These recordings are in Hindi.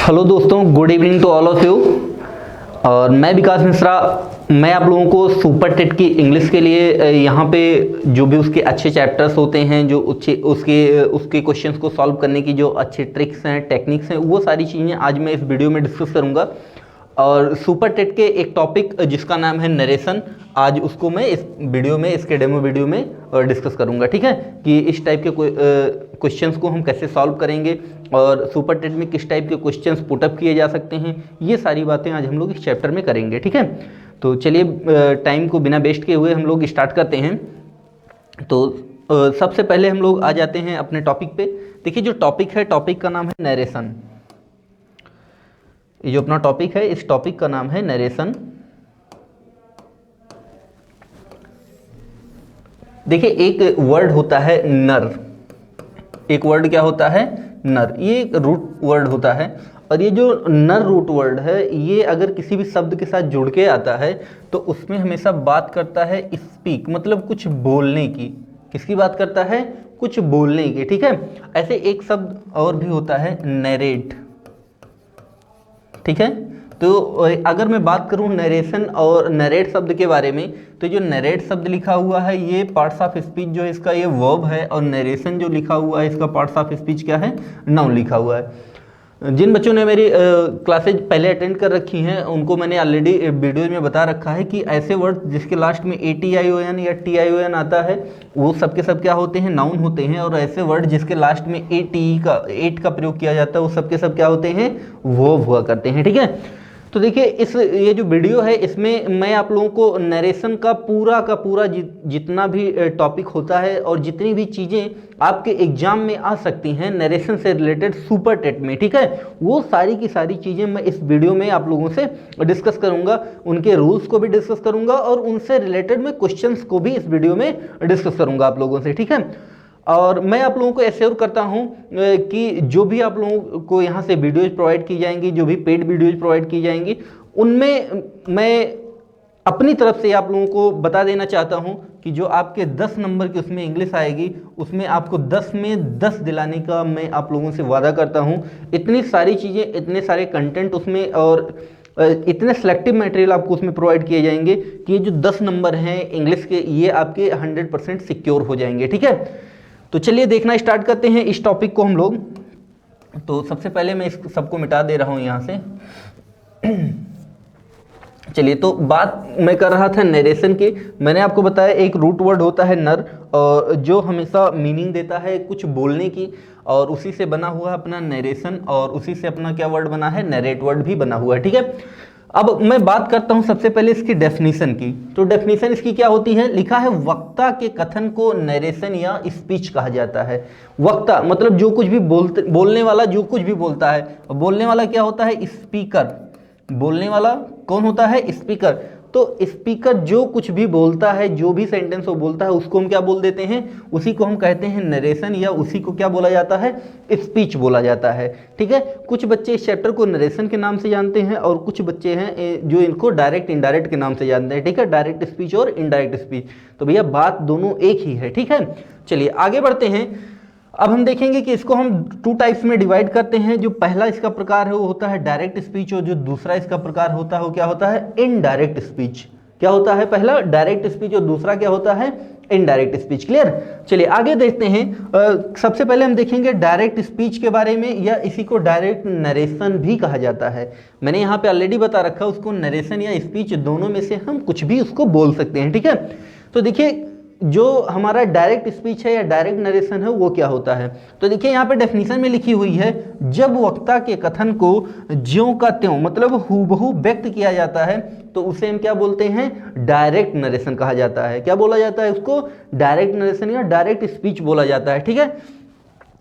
हेलो दोस्तों, good evening to all of you. और मैं विकास मिश्रा। मैं आप लोगों को सुपर टेट की इंग्लिश के लिए यहाँ पे जो भी उसके अच्छे चैप्टर्स होते हैं, जो उसके क्वेश्चंस को सॉल्व करने की जो अच्छे ट्रिक्स हैं, टेक्निक्स हैं, वो सारी चीज़ें आज मैं इस वीडियो में डिस्कस करूँगा। और सुपर टेट के एक टॉपिक जिसका नाम है नरेशन, आज उसको मैं इस वीडियो में, इसके डेमो वीडियो में डिस्कस करूंगा। ठीक है, कि इस टाइप के क्वेश्चंस को हम कैसे सॉल्व करेंगे और सुपर टेट में किस टाइप के क्वेश्चंस पुटअप किए जा सकते हैं, ये सारी बातें आज हम लोग इस चैप्टर में करेंगे। ठीक है, तो चलिए टाइम को बिना वेस्ट किए हुए हम लोग स्टार्ट करते हैं। तो सबसे पहले हम लोग आ जाते हैं अपने टॉपिक पे। देखिए, जो टॉपिक है, टॉपिक का नाम है नरेशन। ये जो अपना टॉपिक है, इस टॉपिक का नाम है नरेशन। देखिए, एक वर्ड होता है नर। एक वर्ड क्या होता है? नर। ये एक रूट वर्ड होता है, और ये जो नर रूट वर्ड है, ये अगर किसी भी शब्द के साथ जुड़ के आता है तो उसमें हमेशा बात करता है स्पीक, मतलब कुछ बोलने की। किसकी बात करता है? कुछ बोलने की। ठीक है, ऐसे एक शब्द और भी होता है नरेट। ठीक है, तो अगर मैं बात करूं नरेशन और नरेट शब्द के बारे में, तो जो नरेट शब्द लिखा हुआ है ये पार्ट्स ऑफ स्पीच जो है इसका ये वर्ब है, और नरेशन जो लिखा हुआ है इसका पार्ट्स ऑफ स्पीच क्या है? नाउन लिखा हुआ है। जिन बच्चों ने मेरी क्लासेज पहले अटेंड कर रखी हैं उनको मैंने ऑलरेडी वीडियो में बता रखा है कि ऐसे वर्ड जिसके लास्ट में ATION या TION आता है वो सब के सब क्या होते हैं? नाउन होते हैं। और ऐसे वर्ड जिसके लास्ट में एट का प्रयोग किया जाता है वो सब के सब क्या होते हैं? वर्ब हुआ करते हैं। ठीक है, तो देखिए, ये जो वीडियो है इसमें मैं आप लोगों को नरेशन का पूरा जितना भी टॉपिक होता है और जितनी भी चीज़ें आपके एग्जाम में आ सकती हैं नरेशन से रिलेटेड सुपर टेट में, ठीक है, वो सारी की सारी चीज़ें मैं इस वीडियो में आप लोगों से डिस्कस करूंगा। उनके रूल्स को भी डिस्कस करूंगा और उनसे रिलेटेड मैं क्वेश्चंस को भी इस वीडियो में डिस्कस करूंगा आप लोगों से। ठीक है, और मैं आप लोगों को एश्योर करता हूं कि जो भी आप लोगों को यहाँ से वीडियोज प्रोवाइड की जाएंगी, जो भी पेड वीडियोज प्रोवाइड की जाएंगी, उनमें मैं अपनी तरफ से आप लोगों को बता देना चाहता हूं कि जो आपके 10 नंबर की उसमें इंग्लिश आएगी, उसमें आपको 10 में 10 दिलाने का मैं आप लोगों से वादा करता हूं। इतनी सारी चीज़ें, इतने सारे कंटेंट उसमें और इतने सेलेक्टिव मटेरियल आपको उसमें प्रोवाइड किए जाएंगे कि ये जो 10 नंबर हैं इंग्लिश के, ये आपके 100% सिक्योर हो जाएंगे। ठीक है, तो चलिए देखना स्टार्ट करते हैं इस टॉपिक को हम लोग। तो सबसे पहले मैं इस सबको मिटा दे रहा हूं यहां से। चलिए, तो बात मैं कर रहा था नरेशन की। मैंने आपको बताया एक रूट वर्ड होता है नर, और जो हमेशा मीनिंग देता है कुछ बोलने की, और उसी से बना हुआ है अपना नरेशन, और उसी से अपना क्या वर्ड बना है? नरेट वर्ड भी बना हुआ है। ठीक है, अब मैं बात करता हूं सबसे पहले इसकी डेफिनेशन की। तो डेफिनेशन इसकी क्या होती है? लिखा है वक्ता के कथन को नरेशन या स्पीच कहा जाता है। वक्ता मतलब जो कुछ भी बोलने वाला जो कुछ भी बोलता है। बोलने वाला क्या होता है? स्पीकर। बोलने वाला कौन होता है? स्पीकर। तो स्पीकर जो कुछ भी बोलता है, जो भी सेंटेंस वो बोलता है, उसको हम क्या बोल देते हैं? उसी को हम कहते हैं नरेशन, या उसी को क्या बोला जाता है? स्पीच बोला जाता है। ठीक है, कुछ बच्चे इस चैप्टर को नरेशन के नाम से जानते हैं और कुछ बच्चे हैं जो इनको डायरेक्ट इनडायरेक्ट के नाम से जानते हैं। ठीक है, डायरेक्ट स्पीच और इनडायरेक्ट स्पीच। तो भैया बात दोनों एक ही है। ठीक है, चलिए आगे बढ़ते हैं। अब हम देखेंगे कि इसको हम 2 टाइप्स में डिवाइड करते हैं। जो पहला इसका प्रकार है वो होता है डायरेक्ट स्पीच, और जो दूसरा इसका प्रकार होता है वो क्या होता है? Indirect speech. क्या होता है? पहला डायरेक्ट स्पीच और दूसरा क्या होता है? Indirect speech. क्लियर? चलिए आगे देखते हैं। सबसे पहले हम देखेंगे डायरेक्ट स्पीच के बारे में, या इसी को डायरेक्ट नरेशन भी कहा जाता है। मैंने यहाँ पे ऑलरेडी बता रखा, उसको नरेशन या स्पीच दोनों में से हम कुछ भी उसको बोल सकते हैं। ठीक है, तो देखिए, जो हमारा डायरेक्ट स्पीच है या डायरेक्ट नरेशन है वो क्या होता है? तो देखिए, यहाँ पे डेफिनेशन में लिखी हुई है, जब वक्ता के कथन को ज्यों का त्यों मतलब हूबहू व्यक्त किया जाता है तो उसे हम क्या बोलते हैं? डायरेक्ट नरेशन कहा जाता है। क्या बोला जाता है उसको? डायरेक्ट नरेशन या डायरेक्ट स्पीच बोला जाता है। ठीक है,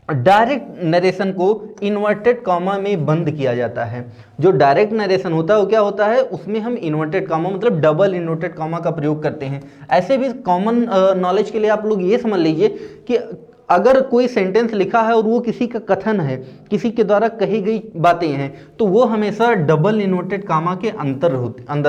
डायरेक्ट नरेशन को इन्वर्टेड कॉमा में बंद किया जाता है। जो डायरेक्ट नरेशन होता है वो क्या होता है? उसमें हम इन्वर्टेड कॉमा मतलब डबल इन्वर्टेड कॉमा का प्रयोग करते हैं। ऐसे भी कॉमन नॉलेज के लिए आप लोग ये समझ लीजिए कि अगर कोई सेंटेंस लिखा है और वो किसी का कथन है, किसी के द्वारा कही गई बातें हैं, तो वो हमेशा डबल इन्वर्टेड कामा के अंदर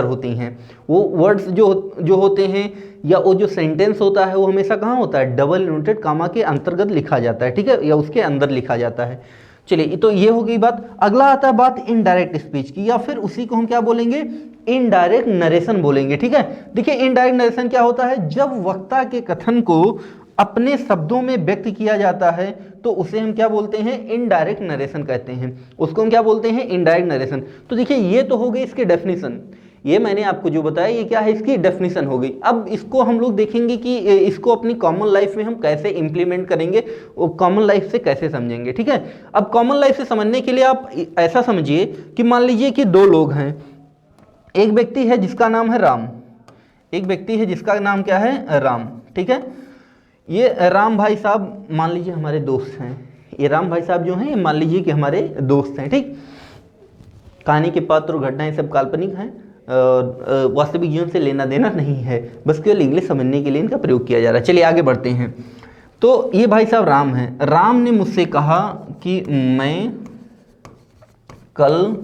होती हैं। वो वर्ड्स जो होते हैं या वो जो सेंटेंस होता है वो हमेशा कहाँ होता है? डबल इन्वर्टेड कामा के अंतर्गत लिखा जाता है। ठीक है, या उसके अंदर लिखा जाता है। चलिए तो ये हो गई बात। अगला आता है बात इनडायरेक्ट स्पीच की, या फिर उसी को हम क्या बोलेंगे, इनडायरेक्ट नरेशन बोलेंगे। ठीक है, देखिए इनडायरेक्ट नरेशन क्या होता है, जब वक्ता के कथन को अपने शब्दों में व्यक्त किया जाता है तो उसे हम क्या बोलते हैं, इनडायरेक्ट नरेशन कहते हैं, उसको हम क्या बोलते हैं, इनडायरेक्ट नरेशन। तो देखिए ये तो हो गई इसकी डेफिनेशन, ये मैंने आपको जो बताया ये क्या है, इसकी डेफिनेशन हो गई। अब इसको हम लोग देखेंगे कि इसको अपनी कॉमन लाइफ में हम कैसे इंप्लीमेंट करेंगे, कॉमन लाइफ से कैसे समझेंगे। ठीक है, अब कॉमन लाइफ से समझने के लिए आप ऐसा समझिए कि मान लीजिए कि दो लोग हैं, एक व्यक्ति है जिसका नाम है राम, एक व्यक्ति है जिसका नाम क्या है, राम। ठीक है, ये राम भाई साहब मान लीजिए हमारे दोस्त हैं, ये राम भाई साहब जो हैं ये मान लीजिए कि हमारे दोस्त हैं। ठीक, कहानी के पात्र और घटनाएं सब काल्पनिक हैं, वास्तविक जीवन से लेना देना नहीं है, बस केवल इंग्लिश समझने के लिए इनका प्रयोग किया जा रहा है। चलिए आगे बढ़ते हैं। तो ये भाई साहब राम हैं, राम ने मुझसे कहा कि मैं कल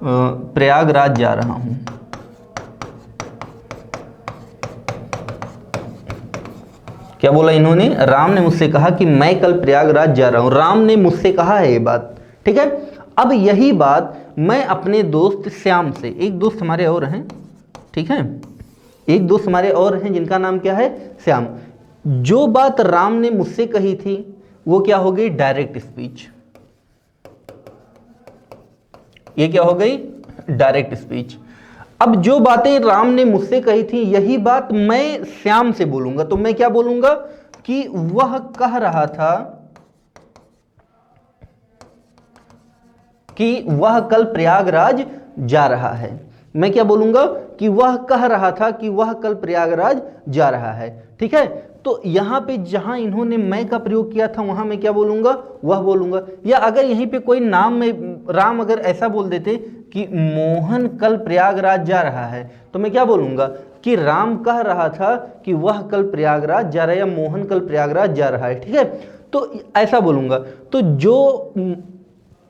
प्रयागराज जा रहा हूं। क्या बोला इन्होंने, राम ने मुझसे कहा कि मैं कल प्रयागराज जा रहा हूं, राम ने मुझसे कहा है ये बात। ठीक है, अब यही बात मैं अपने दोस्त श्याम से, एक दोस्त हमारे और हैं, ठीक है, एक दोस्त हमारे और हैं जिनका नाम क्या है, श्याम। जो बात राम ने मुझसे कही थी वो क्या हो गई, डायरेक्ट स्पीच। ये क्या हो गई, डायरेक्ट स्पीच। अब जो बातें राम ने मुझसे कही थी यही बात मैं श्याम से बोलूंगा, तो मैं क्या बोलूंगा कि वह कह रहा था कि वह कल प्रयागराज जा रहा है। मैं क्या बोलूंगा कि वह कह रहा था कि वह कल प्रयागराज जा रहा है। ठीक है, तो यहां पे जहां इन्होंने मैं का प्रयोग किया था वहां मैं क्या बोलूंगा, वह बोलूंगा। या अगर यहीं पे कोई नाम में राम अगर ऐसा बोल देते कि मोहन कल प्रयागराज जा रहा है, तो मैं क्या बोलूंगा कि राम कह रहा था कि वह कल प्रयागराज जा रहा है, या मोहन कल प्रयागराज जा रहा है। ठीक है, तो ऐसा बोलूंगा। तो जो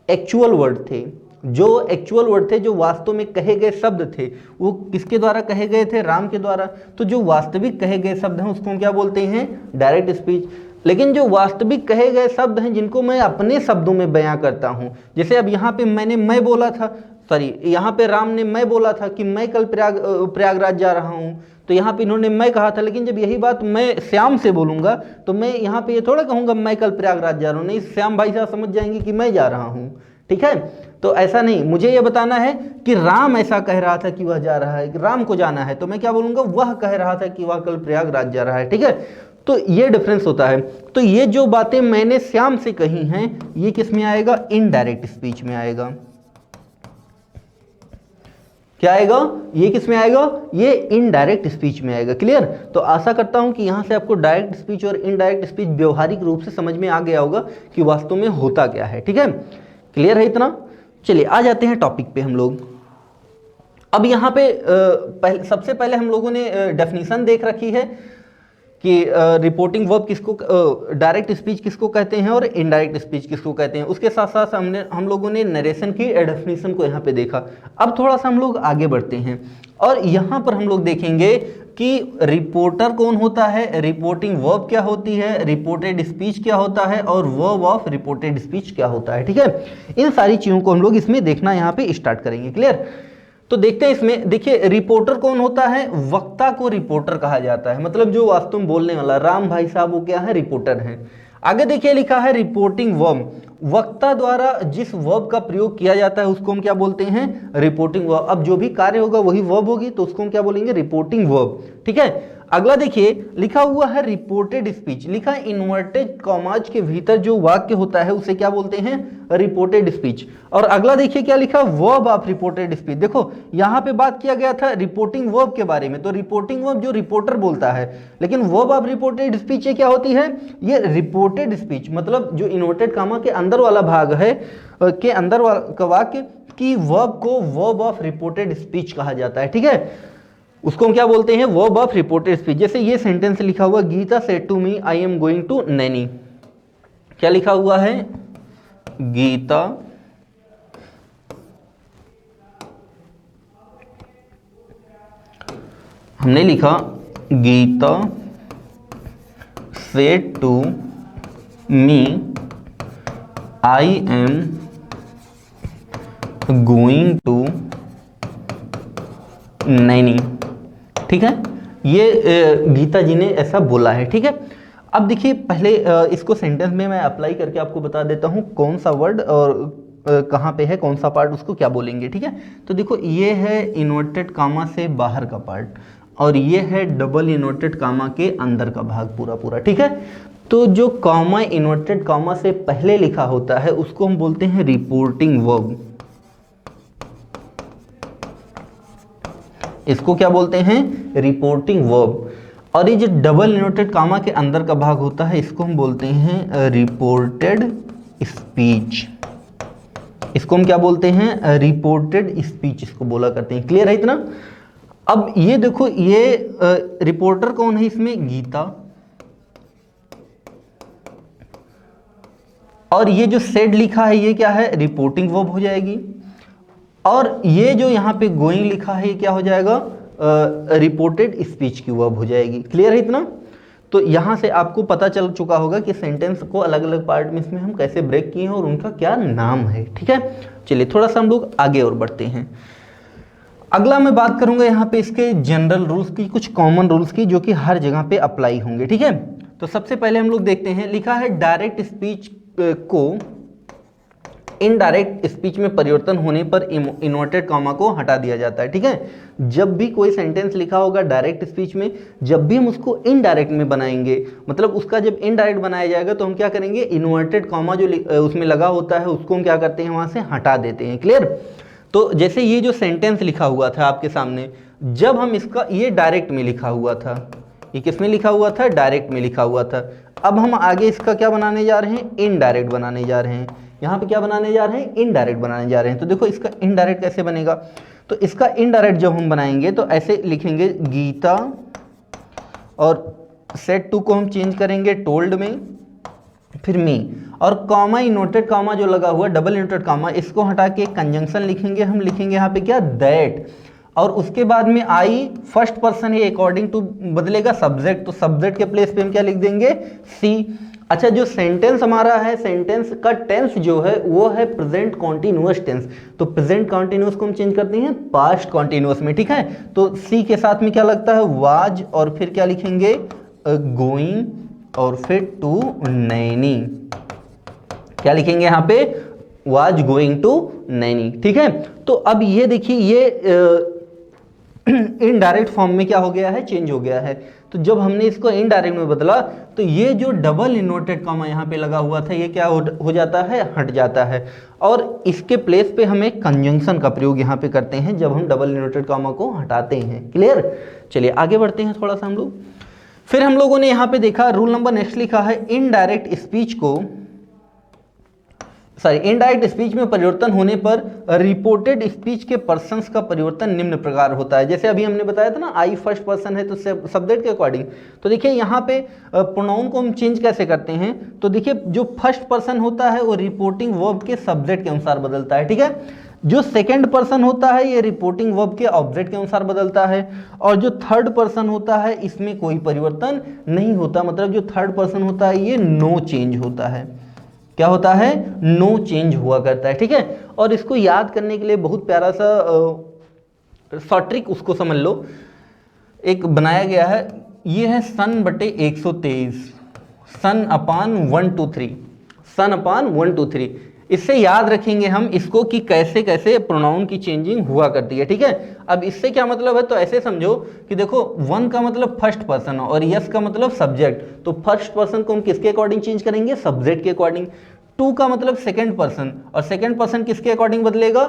एक्चुअल वर्ड थे, जो एक्चुअल वर्ड थे, जो वास्तव में कहे गए शब्द थे, वो किसके द्वारा कहे गए थे, राम के द्वारा। तो जो वास्तविक कहे गए शब्द हैं उसको हम क्या बोलते हैं, डायरेक्ट स्पीच। लेकिन जो वास्तविक कहे गए शब्द हैं जिनको मैं अपने शब्दों में बयां करता हूं, जैसे अब यहाँ पे मैंने मैं बोला था, सॉरी यहाँ पे राम ने मैं बोला था कि मैं कल प्रयागराज जा रहा हूं, तो यहाँ पे इन्होंने मैं कहा था। लेकिन जब यही बात मैं श्याम से बोलूंगा तो मैं यहाँ पे ये थोड़ा कहूंगा मैं कल प्रयागराज जा रहा हूँ, नहीं, श्याम भाई साहब समझ जाएंगे कि मैं जा रहा हूँ। ठीक है, तो ऐसा नहीं, मुझे ये बताना है कि राम ऐसा कह रहा था कि वह जा रहा है, कि राम को जाना है, तो मैं क्या बोलूंगा, वह कह रहा था कि वह कल प्रयागराज जा रहा है। ठीक है, तो ये डिफरेंस होता है। तो ये जो बातें मैंने श्याम से कही हैं ये किस में आएगा, इनडायरेक्ट स्पीच में आएगा। क्या आएगा, ये किस में आएगा, ये इनडायरेक्ट स्पीच में आएगा। क्लियर, तो आशा करता हूं कि यहां से आपको डायरेक्ट स्पीच और इनडायरेक्ट स्पीच व्यवहारिक रूप से समझ में आ गया होगा कि वास्तव में होता क्या है। ठीक है, क्लियर है इतना। चलिए आ जाते हैं टॉपिक पे हम लोग। अब यहाँ पे सबसे पहले हम लोगों ने डेफिनेशन देख रखी है कि रिपोर्टिंग वर्ब किसको, डायरेक्ट स्पीच किसको कहते हैं और इनडायरेक्ट स्पीच किसको कहते हैं। उसके साथ साथ हम लोगों ने नरेशन की डेफिनेशन को यहाँ पे देखा। अब थोड़ा सा हम लोग आगे बढ़ते हैं और यहाँ पर हम लोग देखेंगे कि रिपोर्टर कौन होता है, रिपोर्टिंग वर्ब क्या होती है, रिपोर्टेड स्पीच क्या होता है और वर्ब ऑफ रिपोर्टेड स्पीच क्या होता है। ठीक है, इन सारी चीज़ों को हम लोग इसमें देखना यहाँ पे स्टार्ट करेंगे। क्लियर, तो देखते हैं इसमें। देखिए रिपोर्टर कौन होता है, वक्ता को रिपोर्टर कहा जाता है, मतलब जो वास्तव में बोलने वाला, राम भाई साहब वो क्या है, रिपोर्टर हैं। आगे देखिए लिखा है रिपोर्टिंग वर्ब, वक्ता द्वारा जिस वर्ब का प्रयोग किया जाता है उसको हम क्या बोलते हैं, रिपोर्टिंग वर्ब। अब जो भी कार्य होगा वही वर्ब होगी, तो उसको हम क्या बोलेंगे, रिपोर्टिंग वर्ब। ठीक है, अगला देखिए लिखा हुआ है रिपोर्टेड स्पीच, लिखा है इन्वर्टेड कॉमाज के भीतर जो वाक्य होता है उसे क्या बोलते हैं, रिपोर्टेड स्पीच। और अगला देखिए क्या लिखा, वर्ब ऑफ रिपोर्टेड स्पीच। देखो यहाँ पे बात किया गया था रिपोर्टिंग वर्ब के बारे में, तो रिपोर्टिंग वर्ब जो रिपोर्टर बोलता है, लेकिन वर्ब ऑफ रिपोर्टेड स्पीच ये क्या होती है, ये रिपोर्टेड स्पीच, मतलब जो इन्वर्टेड कॉमा के अंदर वाला भाग है, के अंदर का वाक्य की वर्ब को वर्ब ऑफ रिपोर्टेड स्पीच कहा जाता है। ठीक है, उसको हम क्या बोलते हैं, वर्ब ऑफ रिपोर्टेड स्पीच। जैसे ये सेंटेंस लिखा हुआ, Geeta said to me I am going to Naini. क्या लिखा हुआ है, गीता हमने लिखा Geeta said to me I am going to Naini. ठीक है, ये गीता जी ने ऐसा बोला है। ठीक है, अब देखिए पहले इसको सेंटेंस में मैं अप्लाई करके आपको बता देता हूँ कौन सा वर्ड और कहाँ पे है, कौन सा पार्ट उसको क्या बोलेंगे। ठीक है, तो देखो ये है इन्वर्टेड कामा से बाहर का पार्ट और ये है डबल इन्वर्टेड कामा के अंदर का भाग पूरा पूरा। ठीक है, तो जो कॉमा इन्वर्टेड कामा से पहले लिखा होता है उसको हम बोलते हैं रिपोर्टिंग वर्ब। इसको क्या बोलते हैं? Reporting verb. और ये जो डबल इन्वर्टेड कामा के अंदर का भाग होता है इसको हम बोलते हैं रिपोर्टेड स्पीच। इसको हम क्या बोलते हैं? रिपोर्टेड स्पीच इसको बोला करते हैं। क्लियर है इतना? अब ये देखो, ये रिपोर्टर कौन है इसमें? गीता। और ये जो सेड लिखा है ये क्या है? रिपोर्टिंग वर्ब हो जाएगी। और ये जो यहाँ पे गोइंग लिखा है ये क्या हो जाएगा? रिपोर्टेड स्पीच की वर्ब हो जाएगी। क्लियर है इतना? तो यहाँ से आपको पता चल चुका होगा कि सेंटेंस को अलग अलग पार्ट में इसमें हम कैसे ब्रेक किए हैं और उनका क्या नाम है। ठीक है, चलिए थोड़ा सा हम लोग आगे और बढ़ते हैं। अगला मैं बात करूंगा यहाँ पे इसके जनरल रूल्स की, कुछ कॉमन रूल्स की जो कि हर जगह पे अप्लाई होंगे। ठीक है, तो सबसे पहले हम लोग देखते हैं, लिखा है डायरेक्ट स्पीच को इनडायरेक्ट स्पीच में परिवर्तन होने पर इन्वर्टेड कॉमा को हटा दिया जाता है। ठीक है, जब भी कोई सेंटेंस लिखा होगा डायरेक्ट स्पीच में, जब भी हम उसको इनडायरेक्ट में बनाएंगे, मतलब उसका जब इनडायरेक्ट बनाया जाएगा तो हम क्या करेंगे? इन्वर्टेड कॉमा जो उसमें लगा होता है उसको हम क्या करते हैं? वहां से हटा देते हैं। क्लियर? तो जैसे ये जो सेंटेंस लिखा हुआ था आपके सामने, जब हम इसका, ये डायरेक्ट में लिखा हुआ था, ये किस में लिखा हुआ था? डायरेक्ट में लिखा हुआ था। अब हम आगे इसका क्या बनाने जा रहे हैं? इनडायरेक्ट बनाने जा रहे हैं। यहाँ पे क्या बनाने जा रहे हैं? इनडायरेक्ट बनाने जा रहे हैं। तो देखो इसका इनडायरेक्ट कैसे बनेगा? तो इसका इनडायरेक्ट जब हम बनाएंगे तो ऐसे लिखेंगे गीता, और सेट टू को हम चेंज करेंगे टोल्ड में, फिर मी, और कॉमा इन्वर्टेड कॉमा जो लगा हुआ डबल इन्वर्टेड कॉमा इसको हटा के कंजंक्शन लिखेंगे। हम लिखेंगे यहाँ पे क्या? दैट, और उसके बाद में आई फर्स्ट पर्सन है अकॉर्डिंग टू बदलेगा सब्जेक्ट, तो सब्जेक्ट के प्लेस पे हम क्या लिख देंगे? सी। अच्छा, जो सेंटेंस हमारा है, सेंटेंस का टेंस जो है वो है प्रेजेंट कॉन्टिन्यूअस टेंस, तो प्रेजेंट कॉन्टिन्यूअस को हम चेंज करते हैं पास्ट कॉन्टिन्यूअस में। ठीक है, तो सी के साथ में क्या लगता है? वाज, और फिर क्या लिखेंगे? गोइंग, और फिर टू नैनी। क्या लिखेंगे यहाँ पे? Was going to Naini. ठीक है, तो अब ये देखिए, ये इनडायरेक्ट फॉर्म में क्या हो गया है? चेंज हो गया है। तो जब हमने इसको इनडायरेक्ट में बदला तो ये जो डबल इन्वर्टेड कॉमा यहाँ पे लगा हुआ था ये क्या हो जाता है? हट जाता है। और इसके प्लेस पे हम एक कंजंक्शन का प्रयोग यहाँ पे करते हैं जब हम डबल इन्वर्टेड कॉमा को हटाते हैं। क्लियर? चलिए आगे बढ़ते हैं थोड़ा सा हम लोग। फिर हम लोगों ने यहाँ पे देखा रूल नंबर नेक्स्ट लिखा है, इनडायरेक्ट स्पीच को, इनडायरेक्ट स्पीच में परिवर्तन होने पर रिपोर्टेड स्पीच के पर्सन्स का परिवर्तन निम्न प्रकार होता है। जैसे अभी हमने बताया था ना, आई फर्स्ट पर्सन है तो सब्जेक्ट के अकॉर्डिंग, तो देखिए यहाँ पे प्रोनाउन को हम चेंज कैसे करते हैं? तो देखिए जो फर्स्ट पर्सन होता है वो रिपोर्टिंग वर्ब के सब्जेक्ट के अनुसार बदलता है। ठीक है, जो सेकंड पर्सन होता है ये रिपोर्टिंग वर्ब के ऑब्जेक्ट के अनुसार बदलता है, और जो थर्ड पर्सन होता है इसमें कोई परिवर्तन नहीं होता, मतलब जो थर्ड पर्सन होता है ये नो चेंज होता है। क्या होता है? नो चेंज हुआ करता है। ठीक है, और इसको याद करने के लिए बहुत प्यारा सा शॉर्ट ट्रिक उसको समझ लो, एक बनाया गया है, ये है सन बटे 123, सन अपान 123, सन अपान 123। इससे याद रखेंगे हम इसको कि कैसे कैसे प्रोनाउन की चेंजिंग हुआ करती है। ठीक है, अब इससे क्या मतलब है? तो ऐसे समझो कि देखो वन का मतलब फर्स्ट पर्सन और यस का मतलब सब्जेक्ट, तो फर्स्ट पर्सन को हम किसके अकॉर्डिंग चेंज करेंगे? सब्जेक्ट के अकॉर्डिंग। टू का मतलब सेकंड पर्सन, और सेकंड पर्सन किसके अकॉर्डिंग बदलेगा?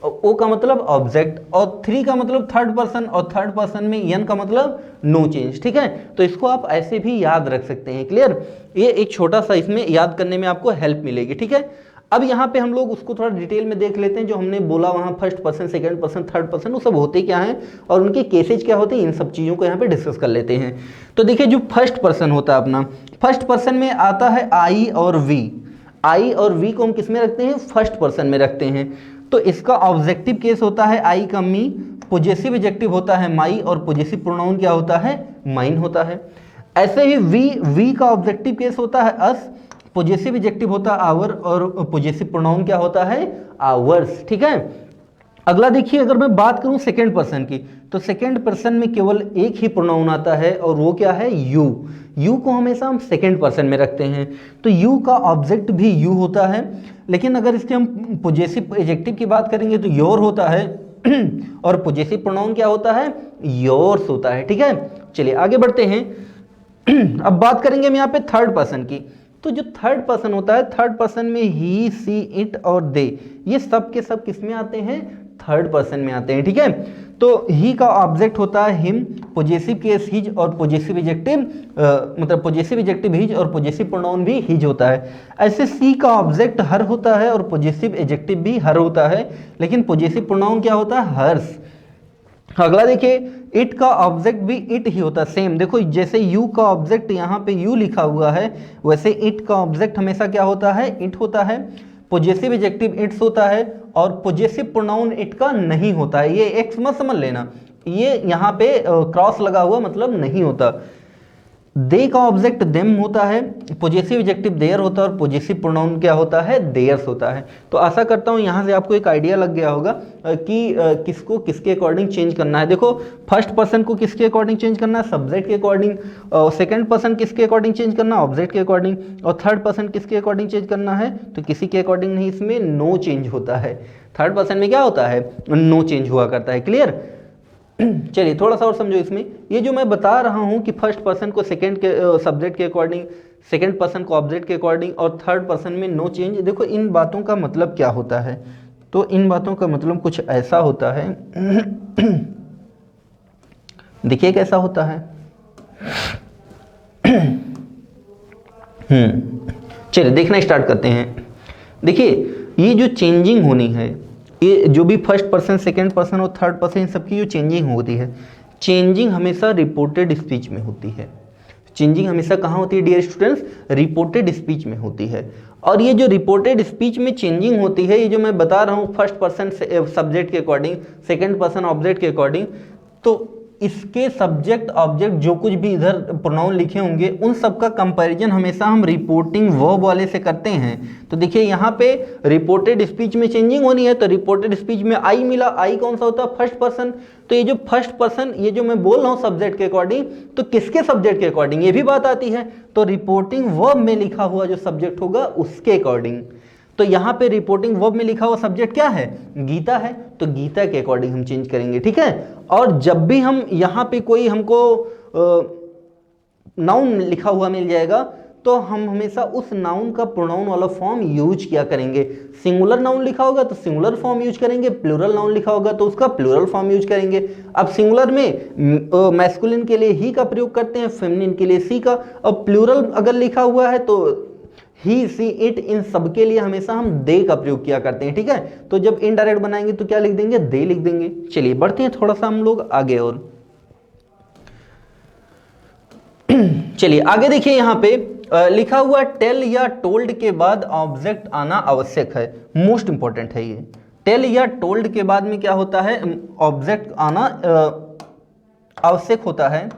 ओ का मतलब ऑब्जेक्ट, और थ्री का मतलब थर्ड पर्सन, और थर्ड पर्सन में एन का मतलब नो चेंज। ठीक है, तो इसको आप ऐसे भी याद रख सकते हैं। क्लियर? ये एक छोटा सा इसमें याद करने में आपको हेल्प मिलेगी। ठीक है, अब यहाँ पे हम लोग उसको थोड़ा डिटेल में देख लेते हैं, जो हमने बोला वहाँ first person, second person, third person, वो सब होते क्या हैं और उनके केसेज क्या होते हैं, इन सब चीज़ों को यहाँ पे डिस्कस कर लेते हैं। तो देखिए जो फर्स्ट पर्सन होता है अपना, फर्स्ट पर्सन में आता है आई और वी। आई और वी को हम किस में रखते हैं? फर्स्ट पर्सन में रखते हैं। तो इसका ऑब्जेक्टिव केस होता है आई का मी, पोजेसिव एडजेक्टिव होता है माई, और पोजेसिव प्रोनाउन क्या होता है? माइन होता है। ऐसे ही वी का ऑब्जेक्टिव केस होता है अस, पॉजेसिव एडजेक्टिव होता है आवर और पॉजेसिव प्रोनाउन क्या होता है, आवर्स। ठीक है, अगला देखिए, अगर मैं बात करूं सेकेंड पर्सन की, तो सेकेंड पर्सन में केवल एक ही प्रोनाउन आता है और वो क्या है, यू। यू को हमेशा हम सेकेंड पर्सन में रखते हैं, तो यू का ऑब्जेक्ट भी यू होता है। लेकिन अगर इसके हम पॉजेसिव एडजेक्टिव की बात करेंगे तो योर होता है और पॉजेसिव प्रोनाउन क्या होता है, योर्स होता है। ठीक है, चलिए आगे बढ़ते हैं। अब बात करेंगे हम यहाँ पे थर्ड पर्सन की। तो जो थर्ड पर्सन होता है, थर्ड पर्सन में ही, सी, इट और दे, ये सब के सब किस में आते हैं, थर्ड पर्सन में आते हैं। ठीक है, तो ही का ऑब्जेक्ट होता है हिम, पॉजेसिव केस हिज और पॉजेसिव एडजेक्टिव मतलब पॉजेसिव एडजेक्टिव हिज और पॉजेसिव प्रोनाउन भी हिज होता है। ऐसे सी का ऑब्जेक्ट हर होता है और पॉजेसिव एडजेक्टिव भी हर होता है, लेकिन पॉजेसिव प्रोनाउन क्या होता है, हर्स। अगला देखिए, इट का ऑब्जेक्ट भी इट ही होता है, सेम। देखो जैसे यू का ऑब्जेक्ट यहाँ पे यू लिखा हुआ है, वैसे इट का ऑब्जेक्ट हमेशा क्या होता है, इट होता है। पॉजेसिव एडजेक्टिव इट्स होता है और पॉजेसिव प्रोनाउन इट का नहीं होता है। ये एक्स मत समझ लेना, ये यहाँ पे क्रॉस लगा हुआ मतलब नहीं होता। दे का ऑब्जेक्ट देम होता है, पॉजेसिव एडजेक्टिव देयर होता है और पॉजेसिव प्रोनाउन क्या होता है, देयर्स होता है। तो आशा करता हूँ यहाँ से आपको एक आइडिया लग गया होगा कि किसको किसके अकॉर्डिंग चेंज करना है। देखो फर्स्ट पर्सन को किसके अकॉर्डिंग चेंज करना है, सब्जेक्ट के अकॉर्डिंग, और सेकंड पर्सन किसके अकॉर्डिंग चेंज करना है, ऑब्जेक्ट के अकॉर्डिंग, और थर्ड पर्सन किसके अकॉर्डिंग चेंज करना है, तो किसी के अकॉर्डिंग नहीं, इसमें नो चेंज होता है। थर्ड पर्सन में क्या होता है, नो चेंज हुआ करता है। क्लियर, चलिए थोड़ा सा और समझो इसमें। ये जो मैं बता रहा हूं कि फर्स्ट पर्सन को सेकंड के सब्जेक्ट के अकॉर्डिंग, सेकंड पर्सन को ऑब्जेक्ट के अकॉर्डिंग और थर्ड पर्सन में नो चेंज, देखो इन बातों का मतलब क्या होता है, तो इन बातों का मतलब कुछ ऐसा होता है देखिए कैसा होता है। चलिए देखना स्टार्ट करते हैं। देखिए ये जो चेंजिंग होनी है, ये जो भी फर्स्ट पर्सन, सेकंड पर्सन और थर्ड पर्सन, इन सबकी जो चेंजिंग होती है, चेंजिंग हमेशा रिपोर्टेड स्पीच में होती है। चेंजिंग हमेशा कहाँ होती है डियर स्टूडेंट्स, रिपोर्टेड स्पीच में होती है। और ये जो रिपोर्टेड स्पीच में चेंजिंग होती है, ये जो मैं बता रहा हूँ फर्स्ट पर्सन सब्जेक्ट के अकॉर्डिंग, सेकंड पर्सन ऑब्जेक्ट के अकॉर्डिंग, तो इसके सब्जेक्ट ऑब्जेक्ट जो कुछ भी इधर प्रोनाउन लिखे होंगे उन सब का कंपैरिजन हमेशा हम रिपोर्टिंग वर्ब वाले से करते हैं। तो देखिए यहाँ पे रिपोर्टेड स्पीच में चेंजिंग होनी है, तो रिपोर्टेड स्पीच में आई मिला, आई कौन सा होता है, फर्स्ट पर्सन। तो ये जो फर्स्ट पर्सन, ये जो मैं बोल रहा हूँ सब्जेक्ट के अकॉर्डिंग, तो किसके सब्जेक्ट के अकॉर्डिंग, ये भी बात आती है। तो रिपोर्टिंग वर्ब में लिखा हुआ जो सब्जेक्ट होगा उसके अकॉर्डिंग। तो यहाँ पे रिपोर्टिंग वर्ब में लिखा हुआ सब्जेक्ट क्या है, गीता है, तो गीता के अकॉर्डिंग हम चेंज करेंगे। ठीक है, और जब भी हम यहाँ पे कोई हमको नाउन लिखा हुआ मिल जाएगा, तो हम हमेशा उस नाउन का प्रोनाउन वाला फॉर्म यूज किया करेंगे। सिंगुलर नाउन लिखा होगा तो सिंगुलर फॉर्म यूज करेंगे, प्लूरल नाउन लिखा होगा तो उसका प्लूरल फॉर्म यूज करेंगे। अब सिंगुलर में मैस्कुलिन के लिए ही का प्रयोग करते हैं, फेमिनिन के लिए सी का, और प्लूरल अगर लिखा हुआ है तो ही, सी, इट, इन सब के लिए हमेशा हम दे का प्रयोग किया करते हैं। ठीक है, तो जब इनडायरेक्ट बनाएंगे तो क्या लिख देंगे, दे लिख देंगे। चलिए बढ़ते हैं थोड़ा सा हम लोग आगे और चलिए आगे देखिए, यहाँ पे लिखा हुआ टेल या टोल्ड के बाद ऑब्जेक्ट आना आवश्यक है। मोस्ट इंपॉर्टेंट है ये, टेल या टोल्ड के बाद में क्या होता है, ऑब्जेक्ट आना आवश्यक होता है।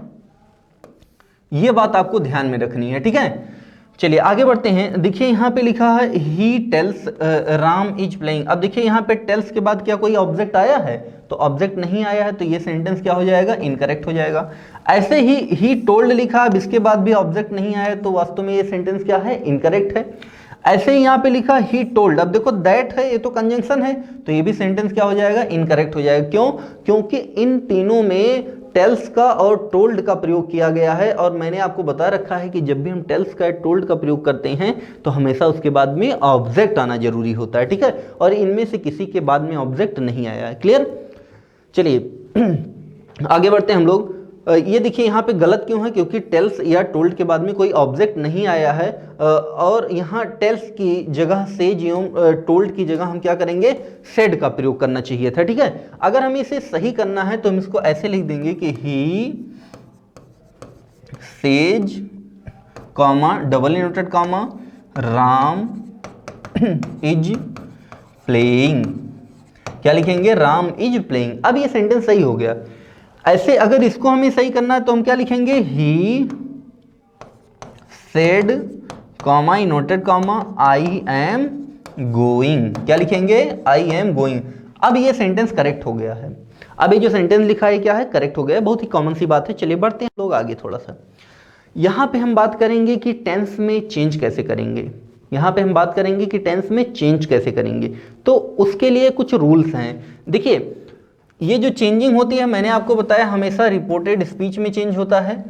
ये बात आपको ध्यान में रखनी है। ठीक है, चलिए आगे बढ़ते हैं। देखिए यहाँ पे लिखा है he tells Ram is playing. अब देखिए यहाँ पे टेल्स के बाद क्या कोई ऑब्जेक्ट आया है, तो ऑब्जेक्ट नहीं आया है, तो ये सेंटेंस क्या हो जाएगा, इनकरेक्ट हो जाएगा। ऐसे ही टोल्ड लिखा, अब इसके बाद भी ऑब्जेक्ट नहीं आया, तो वास्तव में ये सेंटेंस क्या है, इनकरेक्ट है। ऐसे ही यहाँ पे लिखा ही टोल्ड, अब देखो दैट है, ये तो कंजंक्शन है, तो ये भी सेंटेंस क्या हो जाएगा, इनकरेक्ट हो जाएगा। क्यों, क्योंकि इन तीनों में टेल्स का और टोल्ड का प्रयोग किया गया है, और मैंने आपको बता रखा है कि जब भी हम टेल्स का टोल्ड का प्रयोग करते हैं तो हमेशा उसके बाद में ऑब्जेक्ट आना जरूरी होता है। ठीक है, और इनमें से किसी के बाद में ऑब्जेक्ट नहीं आया है। क्लियर, चलिए आगे बढ़ते हैं हम लोग। ये देखिए यहाँ पे गलत क्यों है, क्योंकि टेल्स या टोल्ड के बाद में कोई ऑब्जेक्ट नहीं आया है, और यहाँ टेल्स की जगह सेज एवं टोल्ड की जगह हम क्या करेंगे, सेड का प्रयोग करना चाहिए था। ठीक है, अगर हमें इसे सही करना है तो हम इसको ऐसे लिख देंगे कि he says comma double inverted comma Ram is playing. क्या लिखेंगे, राम इज प्लेइंग। अब ये सेंटेंस सही हो गया। ऐसे अगर इसको हमें सही करना है तो हम क्या लिखेंगे, he said comma inverted comma I am going, क्या लिखेंगे, आई एम गोइंग। अब ये सेंटेंस करेक्ट हो गया है। अब ये जो सेंटेंस लिखा है क्या है, करेक्ट हो गया है। बहुत ही कॉमन सी बात है। चलिए बढ़ते हैं लोग आगे थोड़ा सा। यहाँ पे हम बात करेंगे कि टेंस में चेंज कैसे करेंगे। यहाँ पे हम बात करेंगे कि टेंस में चेंज कैसे करेंगे, तो उसके लिए कुछ रूल्स हैं। देखिए ये जो चेंजिंग होती है, मैंने आपको बताया हमेशा रिपोर्टेड स्पीच में चेंज होता है।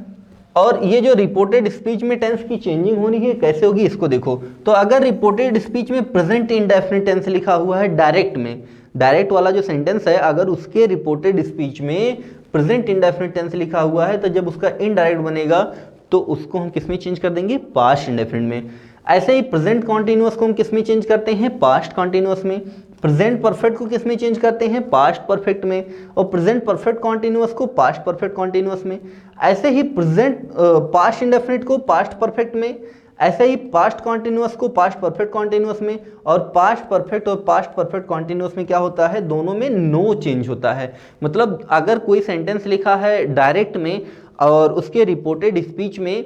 और ये जो रिपोर्टेड स्पीच में टेंस की चेंजिंग होनी है कैसे होगी, इसको देखो। तो अगर रिपोर्टेड स्पीच में प्रेजेंट इंडेफिनिट टेंस लिखा हुआ है डायरेक्ट में, डायरेक्ट वाला जो सेंटेंस है, अगर उसके रिपोर्टेड स्पीच में प्रेजेंट इंडेफिनिट टेंस लिखा हुआ है, तो जब उसका इनडायरेक्ट बनेगा तो उसको हम किस में चेंज कर देंगे, पास्ट इंडेफिनिट में। ऐसे ही प्रेजेंट कॉन्टिन्यूअस को हम किस में चेंज करते हैं, पास्ट कॉन्टिन्यूअस में। प्रेजेंट परफेक्ट को किस में चेंज करते हैं, पास्ट परफेक्ट में। और प्रेजेंट परफेक्ट कॉन्टिन्यूअस को पास्ट परफेक्ट कॉन्टिन्यूअस में। ऐसे ही प्रेजेंट पास्ट इंडेफिनिट को पास्ट परफेक्ट में, ऐसे ही पास्ट कॉन्टिन्यूअस को पास्ट परफेक्ट कॉन्टिन्यूअस में। और पास्ट परफेक्ट और पास्ट परफेक्ट कॉन्टिन्यूअस में क्या होता है, दोनों में नो चेंज होता है। मतलब अगर कोई सेंटेंस लिखा है डायरेक्ट में और उसके रिपोर्टेड स्पीच में